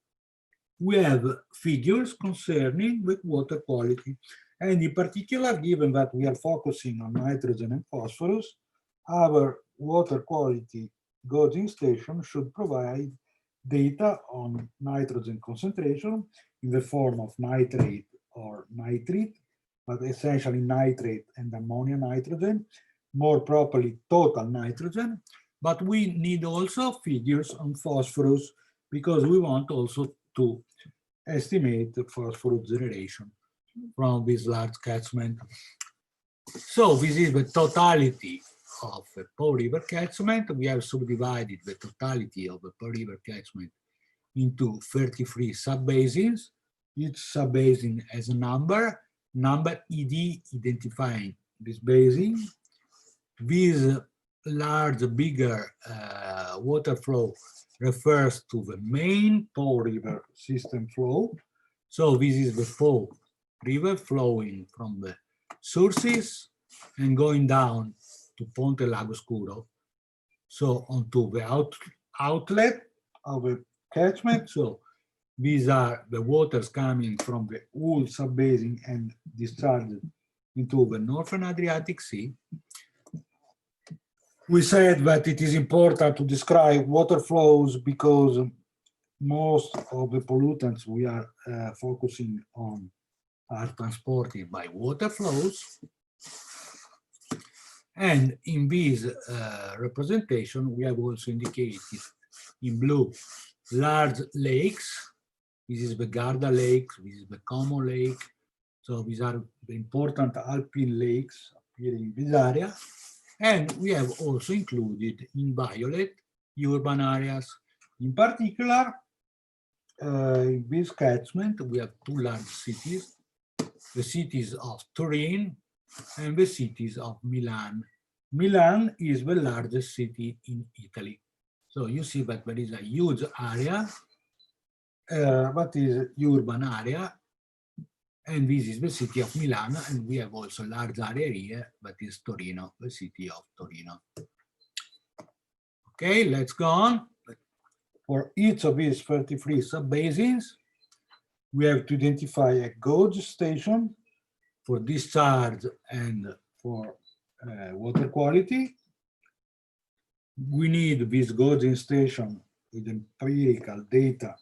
we have figures concerning with water quality. And in particular, given that we are focusing on nitrogen and phosphorus, our water quality gauging station should provide data on nitrogen concentration in the form of nitrate or nitrate, but essentially nitrate and ammonia nitrogen, more properly total nitrogen. But we need also figures on phosphorus because we want also to estimate the phosphorus generation from this large catchment. So this is the totality of a Po River catchment. We have subdivided the totality of the Po River catchment into 33 subbasins. Each subbasin has a number ED identifying this basin. This large, bigger water flow refers to the main Po River system flow. So this is the Po River flowing from the sources and going down to Ponte Lago Scuro, so onto the outlet of a catchment. So these are the waters coming from the whole subbasin and discharged into the Northern Adriatic Sea. We said that it is important to describe water flows because most of the pollutants we are focusing on are transported by water flows. And in this representation, we have also indicated in blue large lakes. This is the Garda Lake, this is the Como Lake. So these are the important alpine lakes appearing in this area. And we have also included in violet urban areas. In particular, in this catchment, we have two large cities, the cities of Turin and the cities of Milan. Milan is the largest city in Italy. So you see that there is a huge area, that is urban area, and this is the city of Milan, and we have also a large area here, that is Torino, the city of Torino. Okay, let's go on. For each of these 33 subbasins, we have to identify a gauge station for discharge and for water quality. We need this gauging station with empirical data,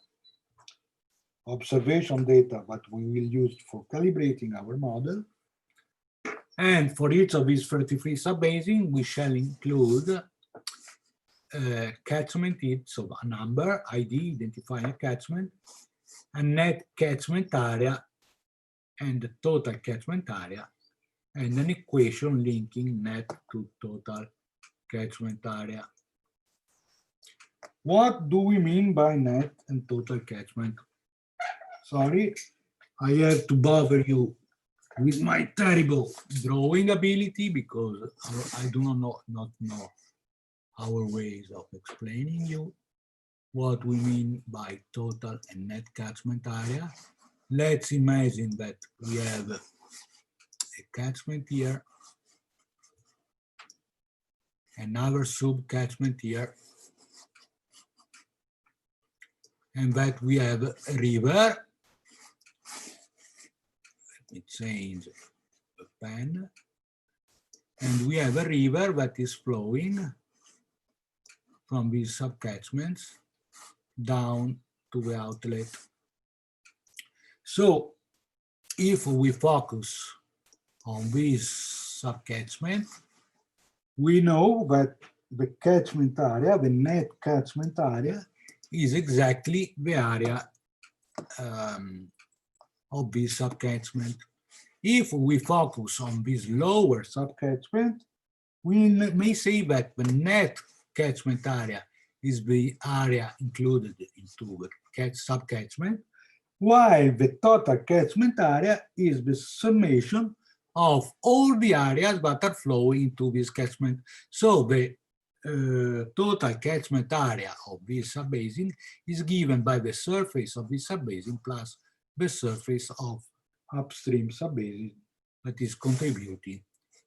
observation data, that we will use for calibrating our model. And for each of these 33 subbasins, we shall include catchment ID, so a number, ID, identifying a catchment, a net catchment area, and the total catchment area, and an equation linking net to total catchment area. What do we mean by net and total catchment? Sorry, I have to bother you with my terrible drawing ability because I do not know our ways of explaining you what we mean by total and net catchment area. Let's imagine that we have a catchment here, another sub-catchment here, and that we have a river. Let me change the pen. And we have a river that is flowing from these subcatchments down to the outlet. So if we focus on this subcatchment, we know that the catchment area, the net catchment area, is exactly the area of this subcatchment. If we focus on this lower subcatchment, we may say that the net catchment area is the area included into the subcatchment, while the total catchment area is the summation of all the areas that are flowing into this catchment. So the total catchment area of this subbasin is given by the surface of this subbasin plus the surface of upstream subbasin that is contributing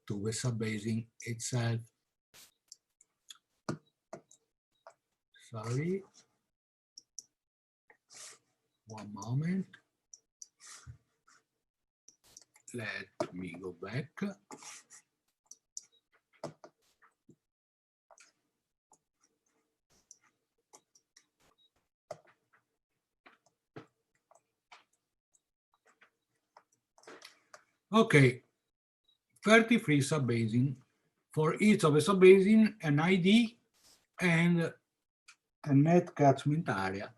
to the subbasin itself. Sorry, one moment. Let me go back. Okay, 33 subbasins. For each of the subbasin, an ID and a net catchment area.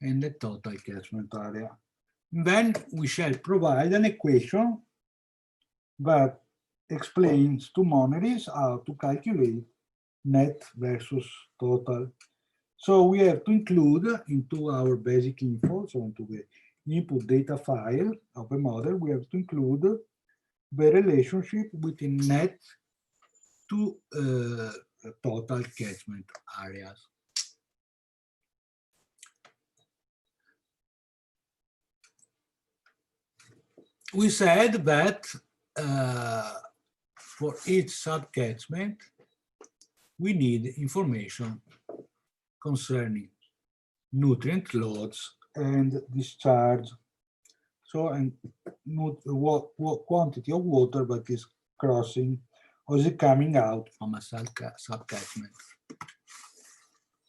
and the total catchment area. Then we shall provide an equation that explains to monaries how to calculate net versus total. So we have to include into our basic info, so into the input data file of a model, we have to include the relationship between net to total catchment areas. We said that for each subcatchment, we need information concerning nutrient loads and discharge. So, and what quantity of water that is crossing or is coming out from a subcatchment.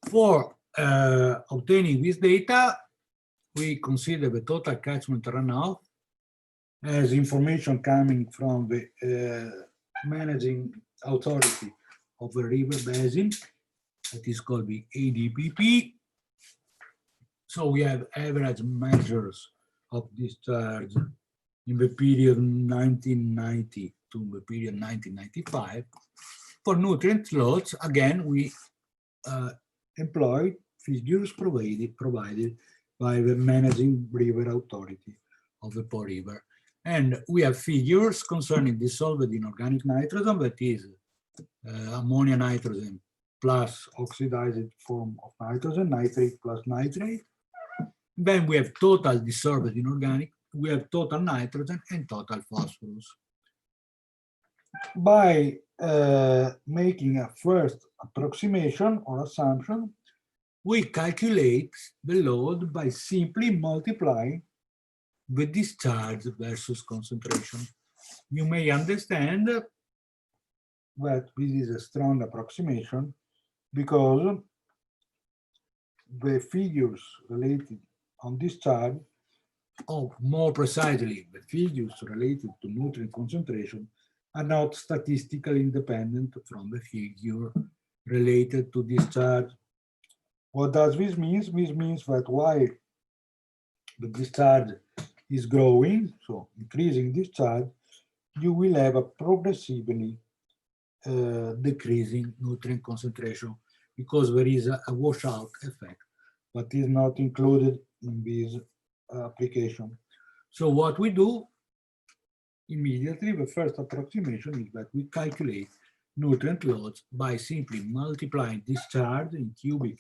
For obtaining this data, we consider the total catchment runoff as information coming from the managing authority of a river basin, that is called the ADPP. So we have average measures of discharge in the period 1990 to the period 1995. For nutrient loads, again, we employ figures provided by the managing river authority of the Po River. And we have figures concerning dissolved inorganic nitrogen, that is ammonia nitrogen plus oxidized form of nitrogen, nitrate plus nitrate. Then we have total dissolved inorganic, we have total nitrogen and total phosphorus. By making a first approximation or assumption, we calculate the load by simply multiplying the discharge versus concentration. You may understand that this is a strong approximation because the figures related on discharge, or more precisely, the figures related to nutrient concentration are not statistically independent from the figure related to discharge. What does this mean? This means that while the discharge is growing, so increasing discharge, you will have a progressively decreasing nutrient concentration because there is a washout effect, but is not included in this application. So what we do immediately, the first approximation is that we calculate nutrient loads by simply multiplying discharge in cubic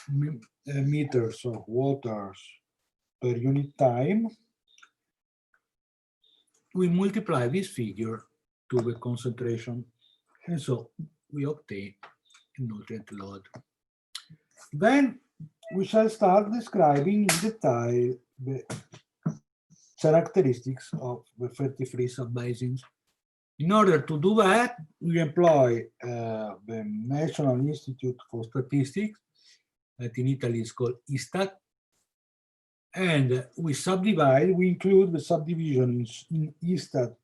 meters of waters per unit time. We multiply this figure to the concentration, and so we obtain a nutrient load. Then we shall start describing in detail the characteristics of the 33 subbasins. In order to do that, we employ the National Institute for Statistics, that in Italy is called ISTAT, and we subdivide, we include the subdivisions in ISTAT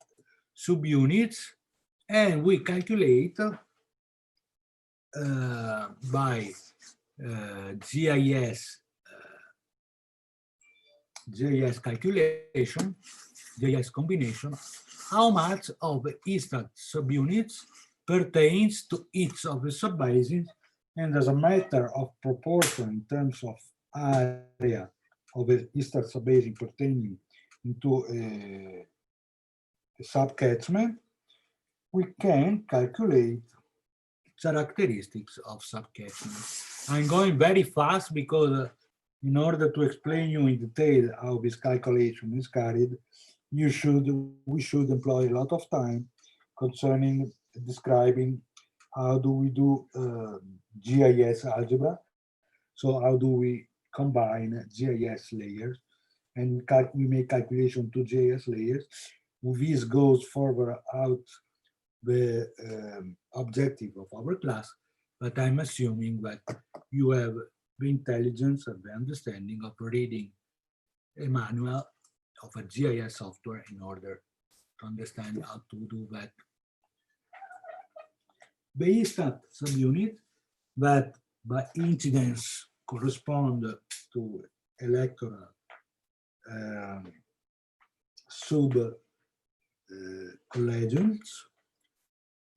subunits, and we calculate by GIS calculation, GIS combination, how much of the ISTAT subunits pertains to each of the subbasins, and as a matter of proportion in terms of area of the ISTAT subbasin pertaining into a subcatchment, we can calculate characteristics of subcatchment. I'm going very fast because in order to explain you in detail how this calculation is carried, we should employ a lot of time concerning describing how do we do GIS algebra. So how do we combine GIS layers, and we make calculation to GIS layers. This goes further out the objective of our class, but I'm assuming that you have the intelligence and the understanding of reading a manual of a GIS software in order to understand how to do that. The ISTAT subunit that by incidence correspond to to electoral sub collegiums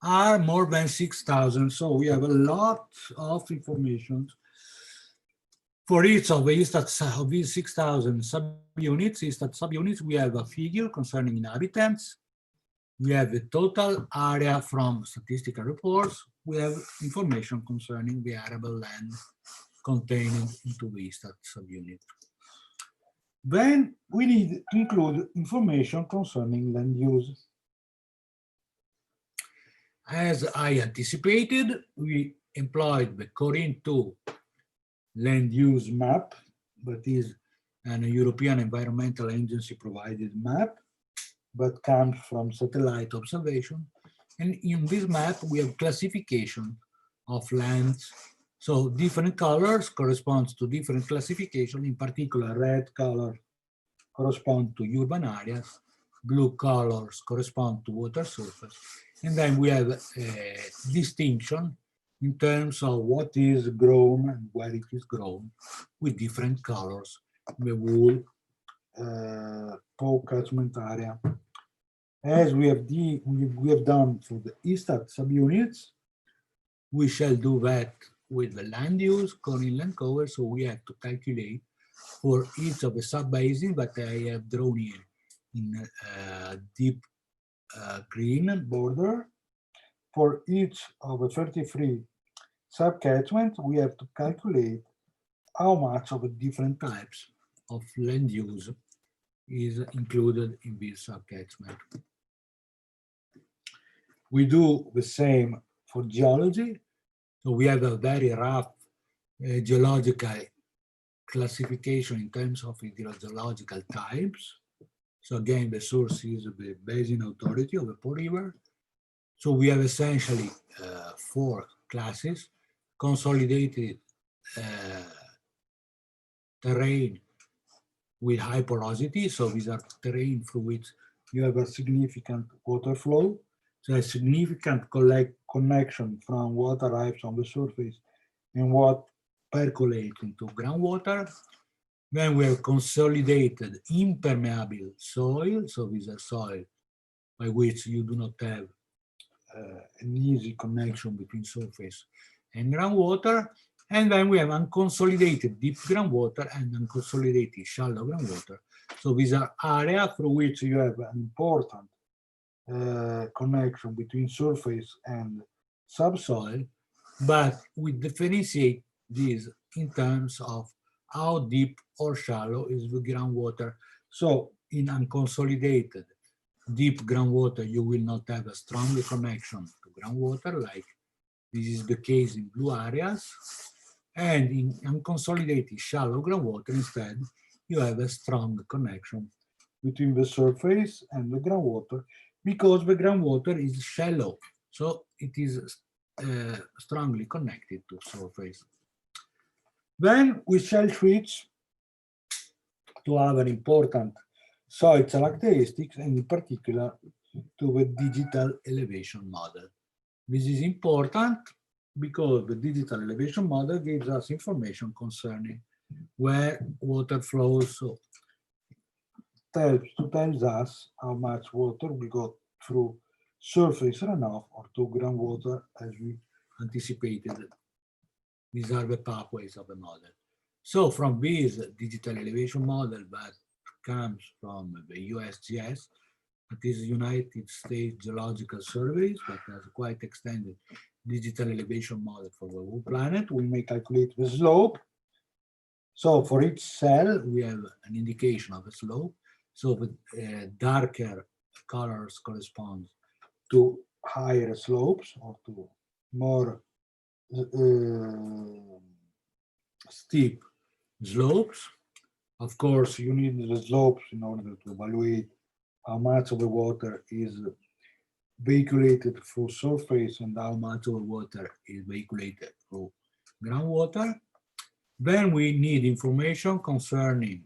are more than 6,000. So we have a lot of information. For each of these 6,000 subunits, we have a figure concerning inhabitants. We have the total area from statistical reports. We have information concerning the arable land contained into the ISTAT subunit. Then we need to include information concerning land use. As I anticipated, we employed the Corinth 2 land use map, that is an European Environmental Agency provided map, but comes from satellite observation. And in this map, we have classification of lands. So different colors corresponds to different classification. In particular, red color correspond to urban areas, blue colors correspond to water surface. And then we have a distinction in terms of what is grown and where it is grown with different colors, the wool, catchment area. As we have done for the ISTAT subunits, we shall do that with the land use, Corinth land cover. So we have to calculate for each of the sub-basins that I have drawn here in deep green border. For each of the 33 sub-catchments, we have to calculate how much of the different types of land use is included in this sub-catchment. We do the same for geology. So we have a very rough geological classification in terms of hydrogeological types. So again, the source is the basin authority of the Po River. So we have essentially 4 classes: consolidated terrain with high porosity. So these are terrain through which you have a significant water flow. So a significant connection from what arrives on the surface and what percolates into groundwater. Then we have consolidated impermeable soil. So these are soil by which you do not have an easy connection between surface and groundwater. And then we have unconsolidated deep groundwater and unconsolidated shallow groundwater. So these are areas through which you have an important connection between surface and subsoil, but we differentiate these in terms of how deep or shallow is the groundwater. So in unconsolidated deep groundwater, you will not have a strong connection to groundwater, like this is the case in blue areas. And in unconsolidated shallow groundwater, instead, you have a strong connection between the surface and the groundwater, because the groundwater is shallow, so it is strongly connected to surface. Then we shall switch to other important soil characteristics, and in particular to the digital elevation model. This is important because the digital elevation model gives us information concerning where water flows. So tells us how much water we got through surface runoff or to groundwater, as we anticipated. These are the pathways of the model. So from this digital elevation model that comes from the USGS, that is United States Geological Surveys, that has quite extended digital elevation model for the whole planet, we may calculate the slope. So for each cell, we have an indication of a slope. So the darker colors correspond to higher slopes or to more steep slopes. Of course, you need the slopes in order to evaluate how much of the water is vehiculated through surface and how much of the water is vehiculated through groundwater. Then we need information concerning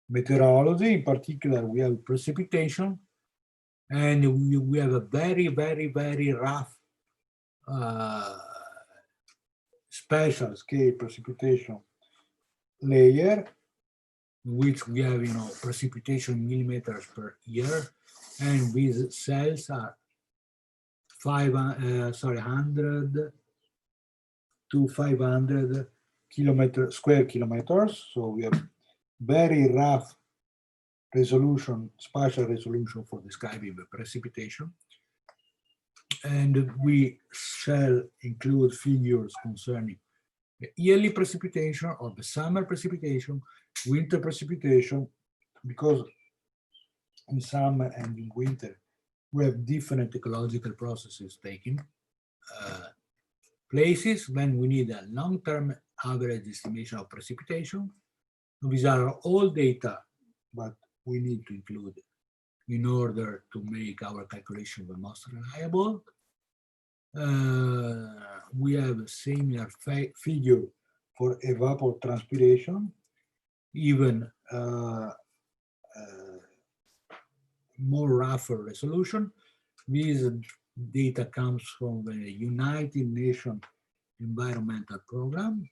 meteorology. In particular, we have precipitation, and we have a very, very, very rough spatial scale precipitation layer in which we have, precipitation millimeters per year, and these cells are 100 to 500 square kilometers. So we have very rough resolution, spatial resolution for describing the precipitation. And we shall include figures concerning the yearly precipitation or the summer precipitation, winter precipitation, because in summer and in winter we have different ecological processes taking places. When we need a long-term average estimation of precipitation, these are all data, but we need to include in order to make our calculation the most reliable. We have a similar figure for evapotranspiration, even more rougher resolution. This data comes from the United Nations Environmental Program.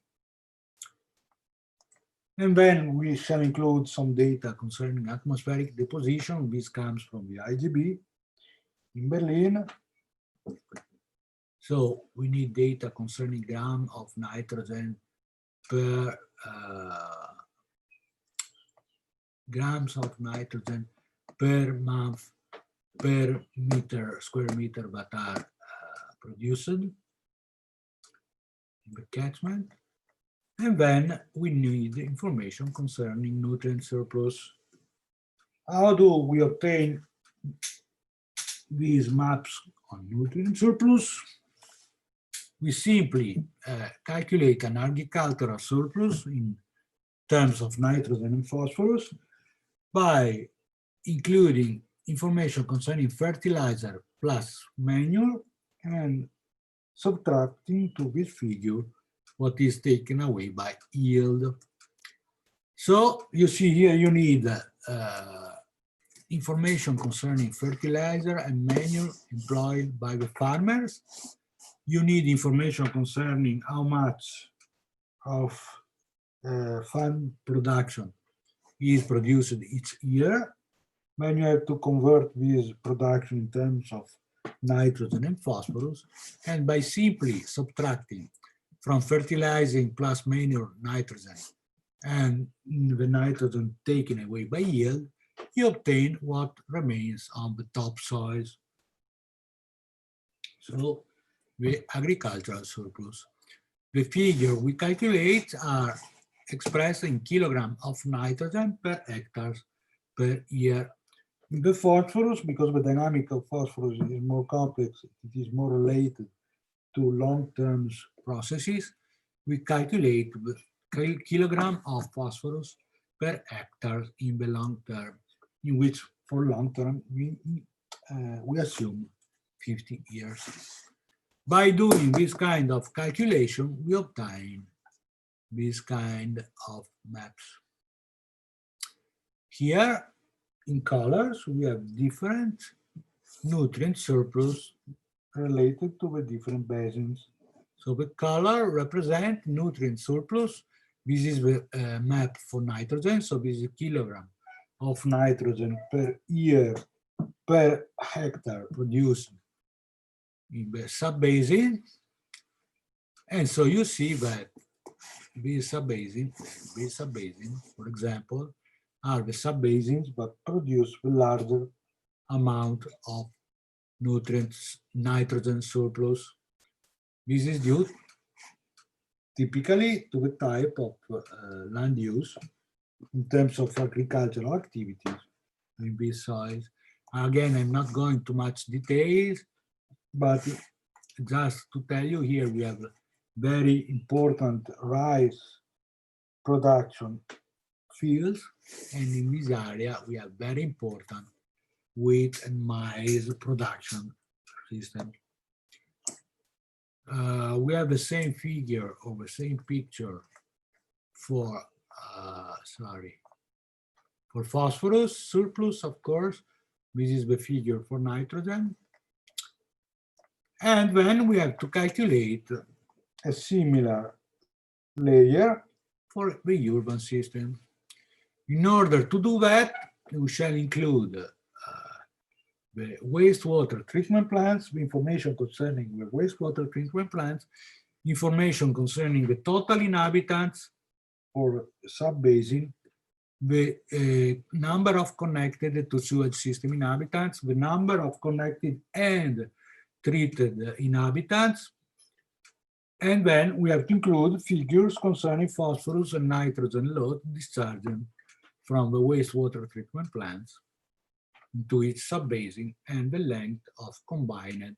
And then we shall include some data concerning atmospheric deposition. This comes from the IGB in Berlin. So we need data concerning gram of nitrogen per grams of nitrogen per month per square meter that are produced in the catchment. And then we need information concerning nutrient surplus. How do we obtain these maps on nutrient surplus? We simply calculate an agricultural surplus in terms of nitrogen and phosphorus by including information concerning fertilizer plus manure and subtracting to this figure what is taken away by yield. So you see here you need information concerning fertilizer and manure employed by the farmers. You need information concerning how much of farm production is produced each year. Then you have to convert this production in terms of nitrogen and phosphorus, and by simply subtracting from fertilizing plus manure nitrogen and the nitrogen taken away by yield, you obtain what remains on the topsoils. So the agricultural surplus. The figure we calculate are expressed in kilograms of nitrogen per hectare per year. The phosphorus, because the dynamic of phosphorus is more complex, it is more related to long-term processes, we calculate the kilogram of phosphorus per hectare in the long term, in which for long term we assume 50 years. By doing this kind of calculation, we obtain this kind of maps. Here, in colors, we have different nutrient surplus related to the different basins. So the color represents nutrient surplus. This is the map for nitrogen. So this is a kilogram of nitrogen per year per hectare produced in the sub-basin. And so you see that this sub-basin, for example, are the sub-basins that produce the larger amount of nutrients, nitrogen surplus. This is due typically to the type of land use in terms of agricultural activities in these soils. Again, I'm not going to much details, but just to tell you, here we have very important rice production fields, and in this area we have very important wheat and maize production system. We have the same figure or the same picture for for phosphorus surplus, of course. This is the figure for nitrogen. And then we have to calculate a similar layer for the urban system. In order to do that, we shall include the wastewater treatment plants, the information concerning the wastewater treatment plants, information concerning the total inhabitants or sub-basin, the number of connected to sewage system inhabitants, the number of connected and treated inhabitants, and then we have to include figures concerning phosphorus and nitrogen load discharged from the wastewater treatment plants into each sub-basin and the length of combined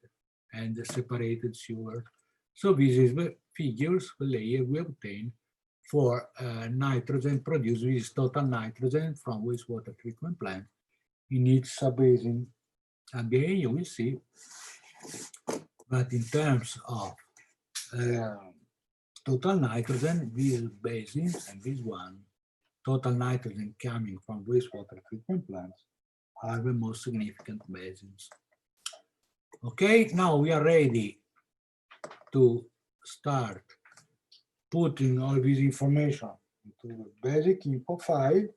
and separated sewer. So this is the figures, the layer we obtain for nitrogen produced with total nitrogen from wastewater treatment plant in each sub-basin. Again, you will see that in terms of total nitrogen, these basins and this one, total nitrogen coming from wastewater treatment plants, are the most significant basins. Okay, now we are ready to start putting all this information into the basic info file.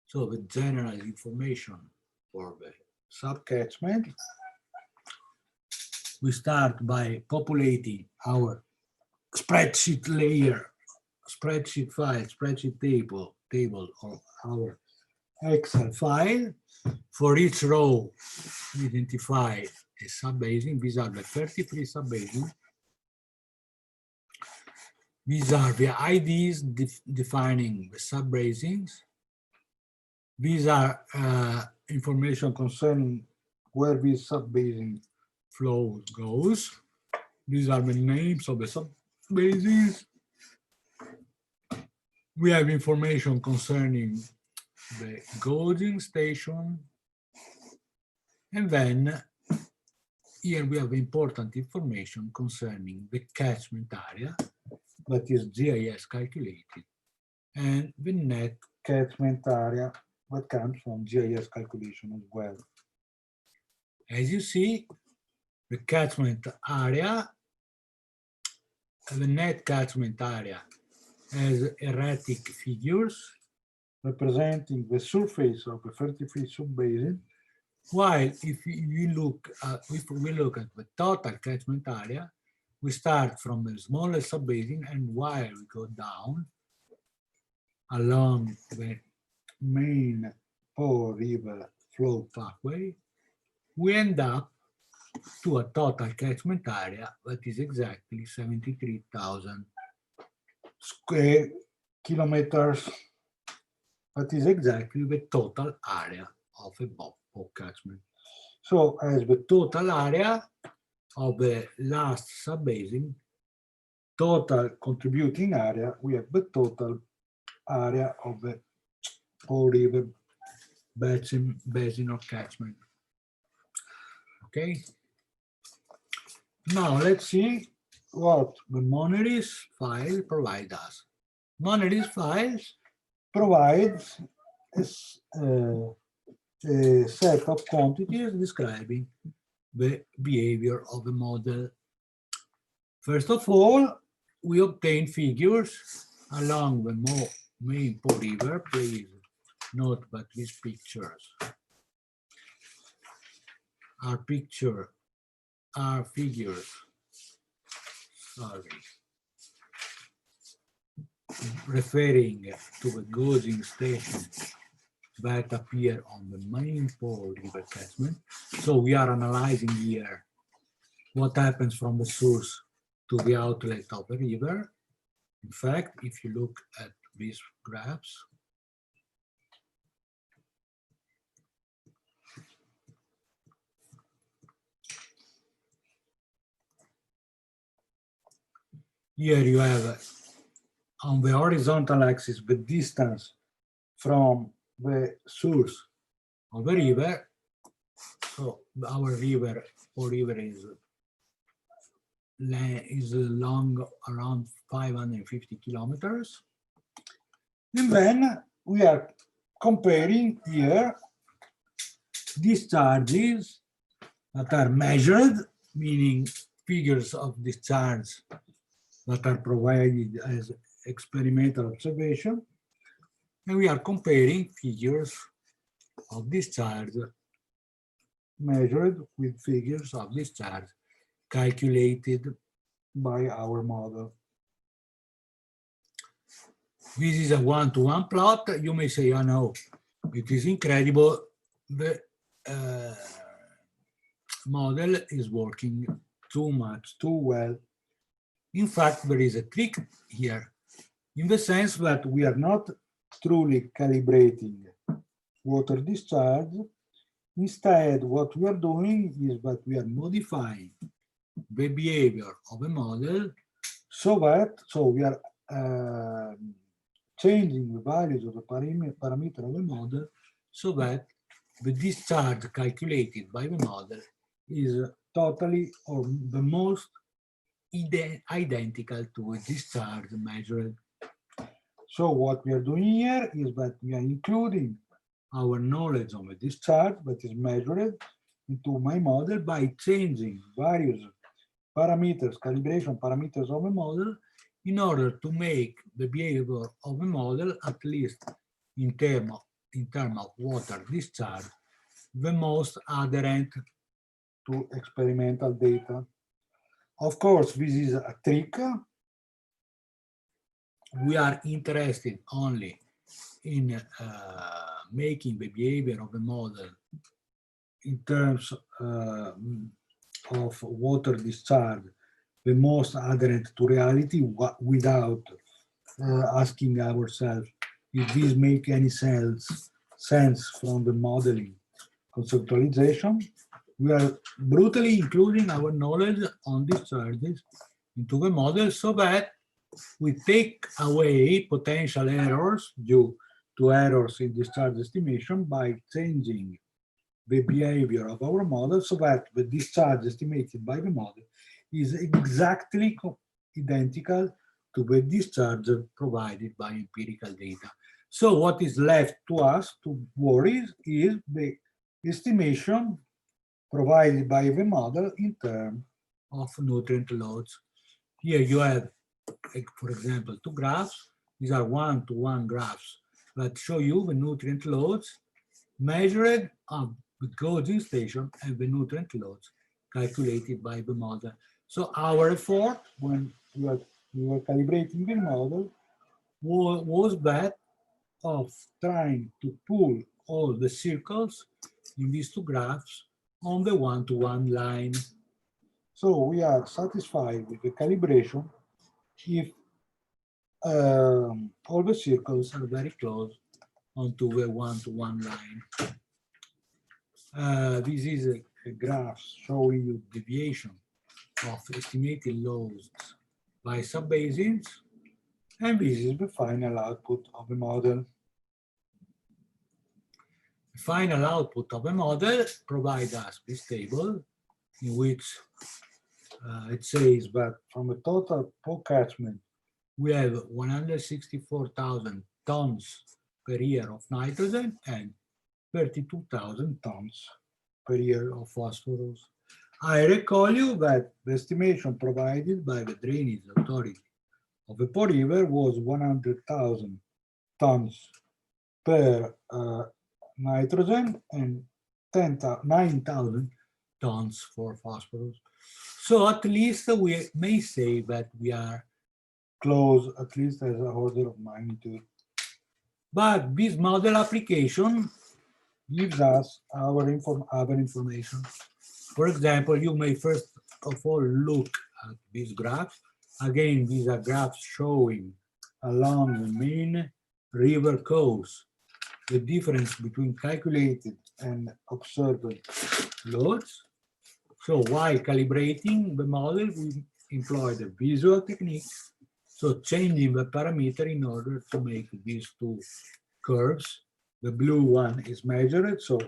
So the general information for the subcatchment. We start by populating our spreadsheet layer, spreadsheet file, spreadsheet table or our Excel file. For each row, we identify a sub-basin. These are the 33 sub-basins. These are the IDs defining the sub-basins. These are information concerning where this sub-basin flow goes. These are the names of the sub-basins. We have information concerning the gauging station. And then here we have important information concerning the catchment area that is GIS calculated and the net catchment area that comes from GIS calculation as well. As you see, the catchment area, the net catchment area has erratic figures representing the surface of the 33 sub-basin, while if we look at the total catchment area, we start from the smallest sub-basin, and while we go down along the main Po River flow pathway, we end up to a total catchment area that is exactly 73,000 square kilometers. That is exactly the total area of a Po catchment. So as the total area of the last sub-basin, total contributing area, we have the total area of the Po River basin or catchment. Okay. Now let's see what the MCESy file provides us. MCESy files provides a set of quantities describing the behavior of the model. First of all, we obtain figures along the main Po River. Please note that these pictures are figures, referring to the gauging stations that appear on the main Po River catchment. So we are analyzing here what happens from the source to the outlet of the river. In fact, if you look at these graphs, here you have on the horizontal axis the distance from the source of the river. So our river, Po River, is long around 550 kilometers. And then we are comparing here discharges that are measured, meaning figures of discharge that are provided as experimental observation, and we are comparing figures of discharge measured with figures of discharge calculated by our model. This is a one-to-one plot. You may say, oh no, it is incredible. The model is working too much, too well. In fact, there is a trick here, in the sense that we are not truly calibrating water discharge. Instead, what we are doing is that we are modifying the behavior of a model so we are changing the values of the parameter of the model so that the discharge calculated by the model is totally or the most identical to a discharge measured. So what we are doing here is that we are including our knowledge of a discharge that is measured into my model by changing various parameters, calibration parameters of a model in order to make the behavior of a model, at least in terms of water discharge, the most adherent to experimental data. Of course, this is a trick. We are interested only in making the behavior of a model in terms of water discharge the most adherent to reality without asking ourselves if this makes any sense from the modeling conceptualization. We are brutally including our knowledge on discharges into the model so that we take away potential errors due to errors in discharge estimation by changing the behavior of our model so that the discharge estimated by the model is exactly identical to the discharge provided by empirical data. So what is left to us to worry is the estimation provided by the model in terms of nutrient loads. Here you have, for example, two graphs. These are one-to-one graphs that show you the nutrient loads measured on the gauging station and the nutrient loads calculated by the model. So our effort when we were calibrating the model was that of trying to pull all the circles in these two graphs on the one-to-one line. So we are satisfied with the calibration if all the circles are very close onto the one-to-one line. This is a graph showing you deviation of estimated loads by subbasins, and this is the final output of the model. The final output of the model provides us this table in which it says that from a total co-catchment we have 164,000 tons per year of nitrogen and 32,000 tons per year of phosphorus. I recall you that the estimation provided by the drainage authority of the Po River was 100,000 tons per nitrogen and 9,000 tons for phosphorus. So at least we may say that we are close, at least as an order of magnitude. But this model application gives us other information. For example, you may first of all look at these graphs. Again, these are graphs showing along the main river coast the difference between calculated and observed loads. So while calibrating the model, we employed a visual technique, so changing the parameter in order to make these two curves. The blue one is measured, so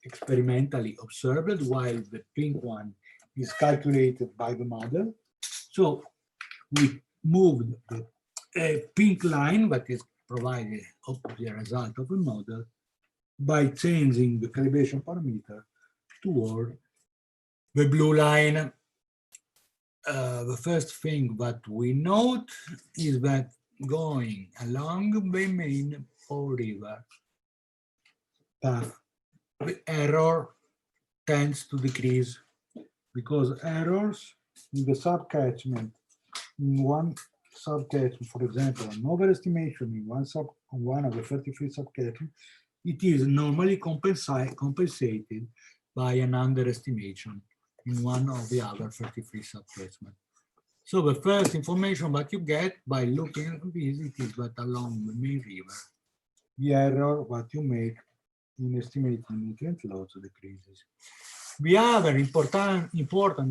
experimentally observed, while the pink one is calculated by the model. So we moved the pink line that is provided of the result of the model by changing the calibration parameter toward the blue line. the first thing that we note is that going along the main Po River path, the error tends to decrease because errors in the subcatchment, in one subcatchment, for example, an overestimation in one of the 33 subcatchments, it is normally compensated by an underestimation in one of the other 33 subcatchments. So the first information that you get by looking at this, it is that along the main river, the error that you make in estimating nutrient loads decreases. The other important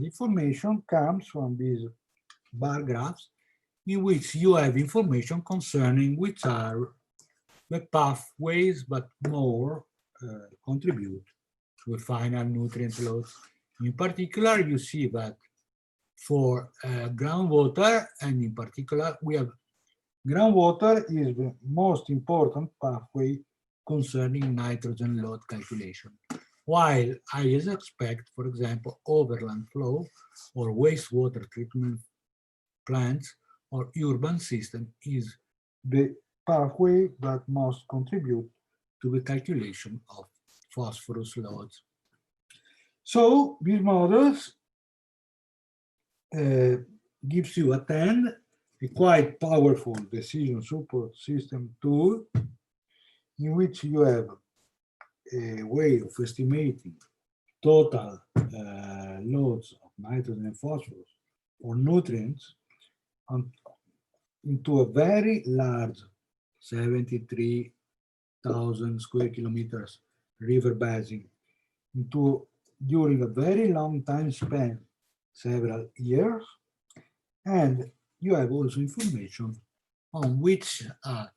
information comes from these bar graphs in which you have information concerning which are the pathways that more contribute to the final nutrient loads. In particular, you see that for groundwater, and in particular, we have groundwater is the most important pathway concerning nitrogen load calculation. While I expect, for example, overland flow or wastewater treatment plants or urban system is the pathway that most contribute to the calculation of phosphorus loads. So these models gives you a quite powerful decision support system tool in which you have a way of estimating total loads of nitrogen and phosphorus or nutrients into a very large 73,000 square kilometers river basin during a very long time span, several years, and you have also information on which are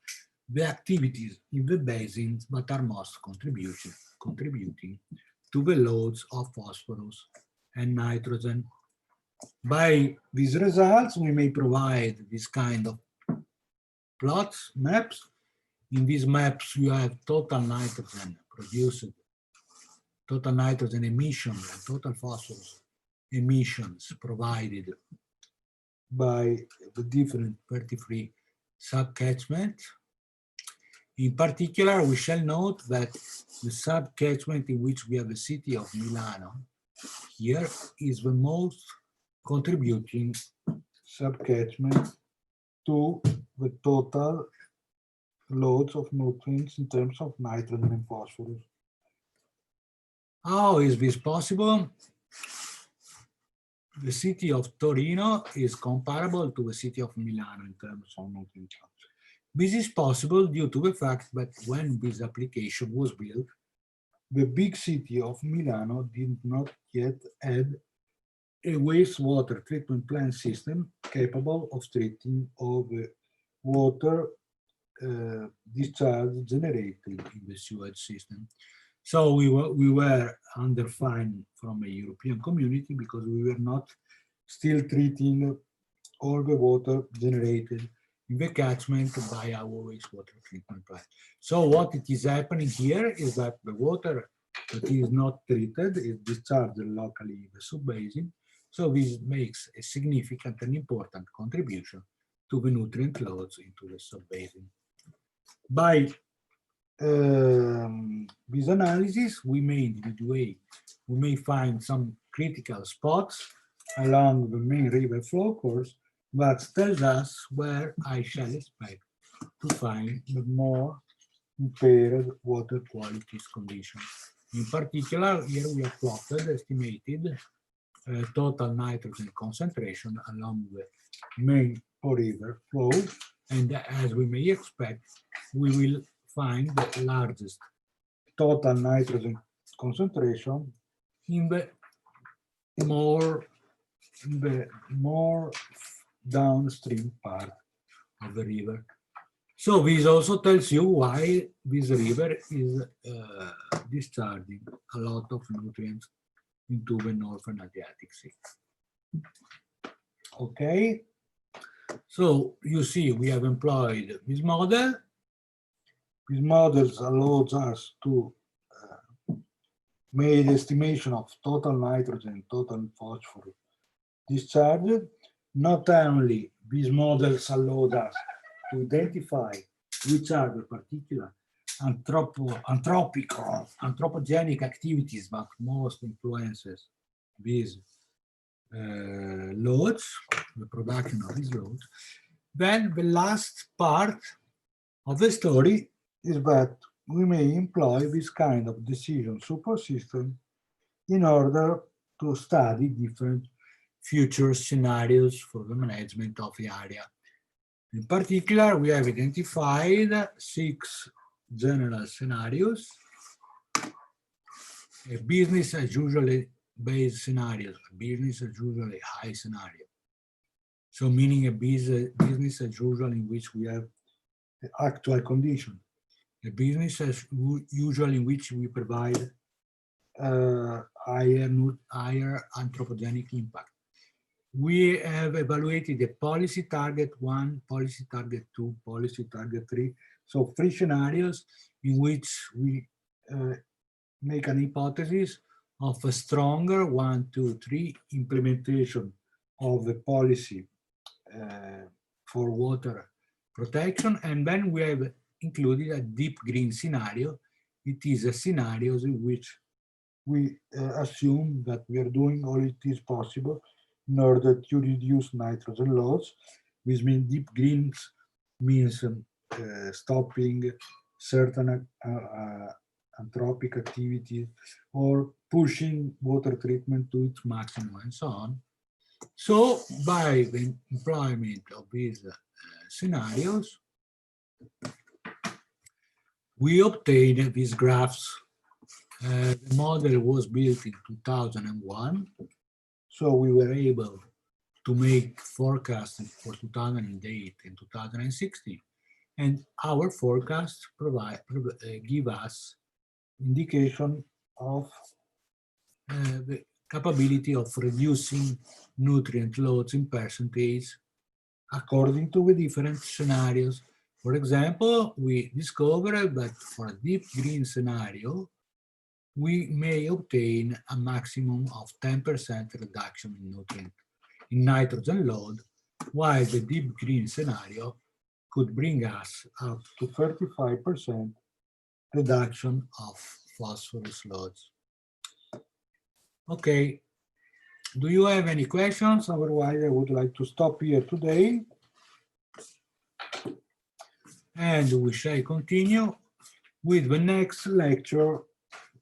the activities in the basins that are most contributing to the loads of phosphorus and nitrogen. By these results, we may provide this kind of plots, maps. In these maps, you have total nitrogen produced, total nitrogen emissions, and total phosphorus emissions provided by the different 33 subcatchments. In particular, we shall note that the subcatchment in which we have the city of Milano here is the most contributing subcatchment to the total loads of nutrients in terms of nitrogen and phosphorus. How is this possible? The city of Torino is comparable to the city of Milano in terms of nutrient loads. This is possible due to the fact that when this application was built, the big city of Milano did not yet have a wastewater treatment plant system capable of treating all the water discharge generated in the sewage system. So we were under fine from a European community because we were not still treating all the water generated in the catchment by our wastewater treatment plant. So what it is happening here is that the water that is not treated is discharged locally in the subbasin. So this makes a significant and important contribution to the nutrient loads into the subbasin. By this analysis, we may find some critical spots along the main river flow course that tells us where I shall expect to find the more impaired water quality conditions. In particular, here we have plotted estimated total nitrogen concentration along the main Po River flow, and as we may expect, we will find the largest total nitrogen concentration in the more downstream part of the river. So this also tells you why this river is discharging a lot of nutrients into the Northern Adriatic Sea. Okay, so you see we have employed this model. These models allows us to make estimation of total nitrogen, total phosphorus discharged. Not only these models allow us to identify which are the particular anthropogenic activities that most influences these loads, the production of these loads. Then the last part of the story is that we may employ this kind of decision support system in order to study different future scenarios for the management of the area. In particular, we have identified 6 general scenarios: a business as usual based scenario, a business as usual high scenario. So meaning a business as usual in which we have the actual condition, a business as usual in which we provide higher anthropogenic impact. We have evaluated the policy target 1, policy target 2, policy target 3. So 3 scenarios in which we make an hypothesis of a stronger 1, 2, 3 implementation of the policy for water protection. And then we have included a deep green scenario. It is a scenario in which we assume that we are doing all it is possible in order to reduce nitrogen loads. This means deep greens means stopping certain anthropic activities or pushing water treatment to its maximum and so on. So by the employment of these scenarios, we obtain these graphs. The model was built in 2001, so we were able to make forecasts for 2008 and 2016, and our forecasts give us indication of the capability of reducing nutrient loads in percentage according to the different scenarios. For example, we discovered that for a deep green scenario, we may obtain a maximum of 10% reduction in nitrogen load, while the deep green scenario could bring us up to 35% reduction of phosphorus loads. Okay, do you have any questions? Otherwise, I would like to stop here today. And we shall continue with the next lecture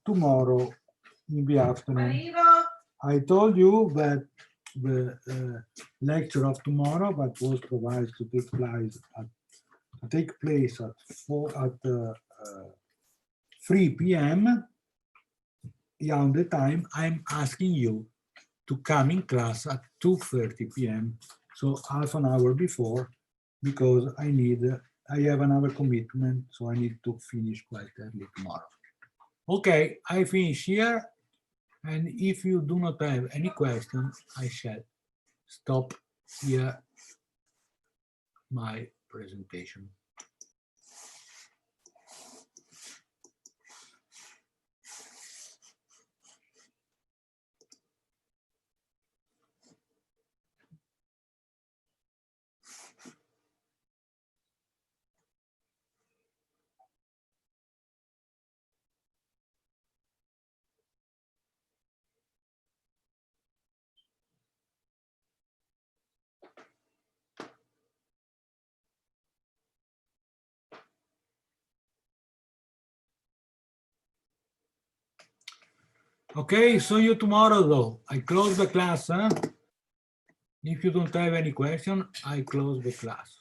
tomorrow in the afternoon. I told you that the lecture of tomorrow that was provided to take place at 3 p.m. on the time I'm asking you to come in class at 2:30 p.m. So half an hour before, because I have another commitment, so I need to finish quite early tomorrow. Okay, I finish here, and if you do not have any questions, I shall stop here my presentation. Okay, see you tomorrow though. I close the class, huh? If you don't have any question, I close the class.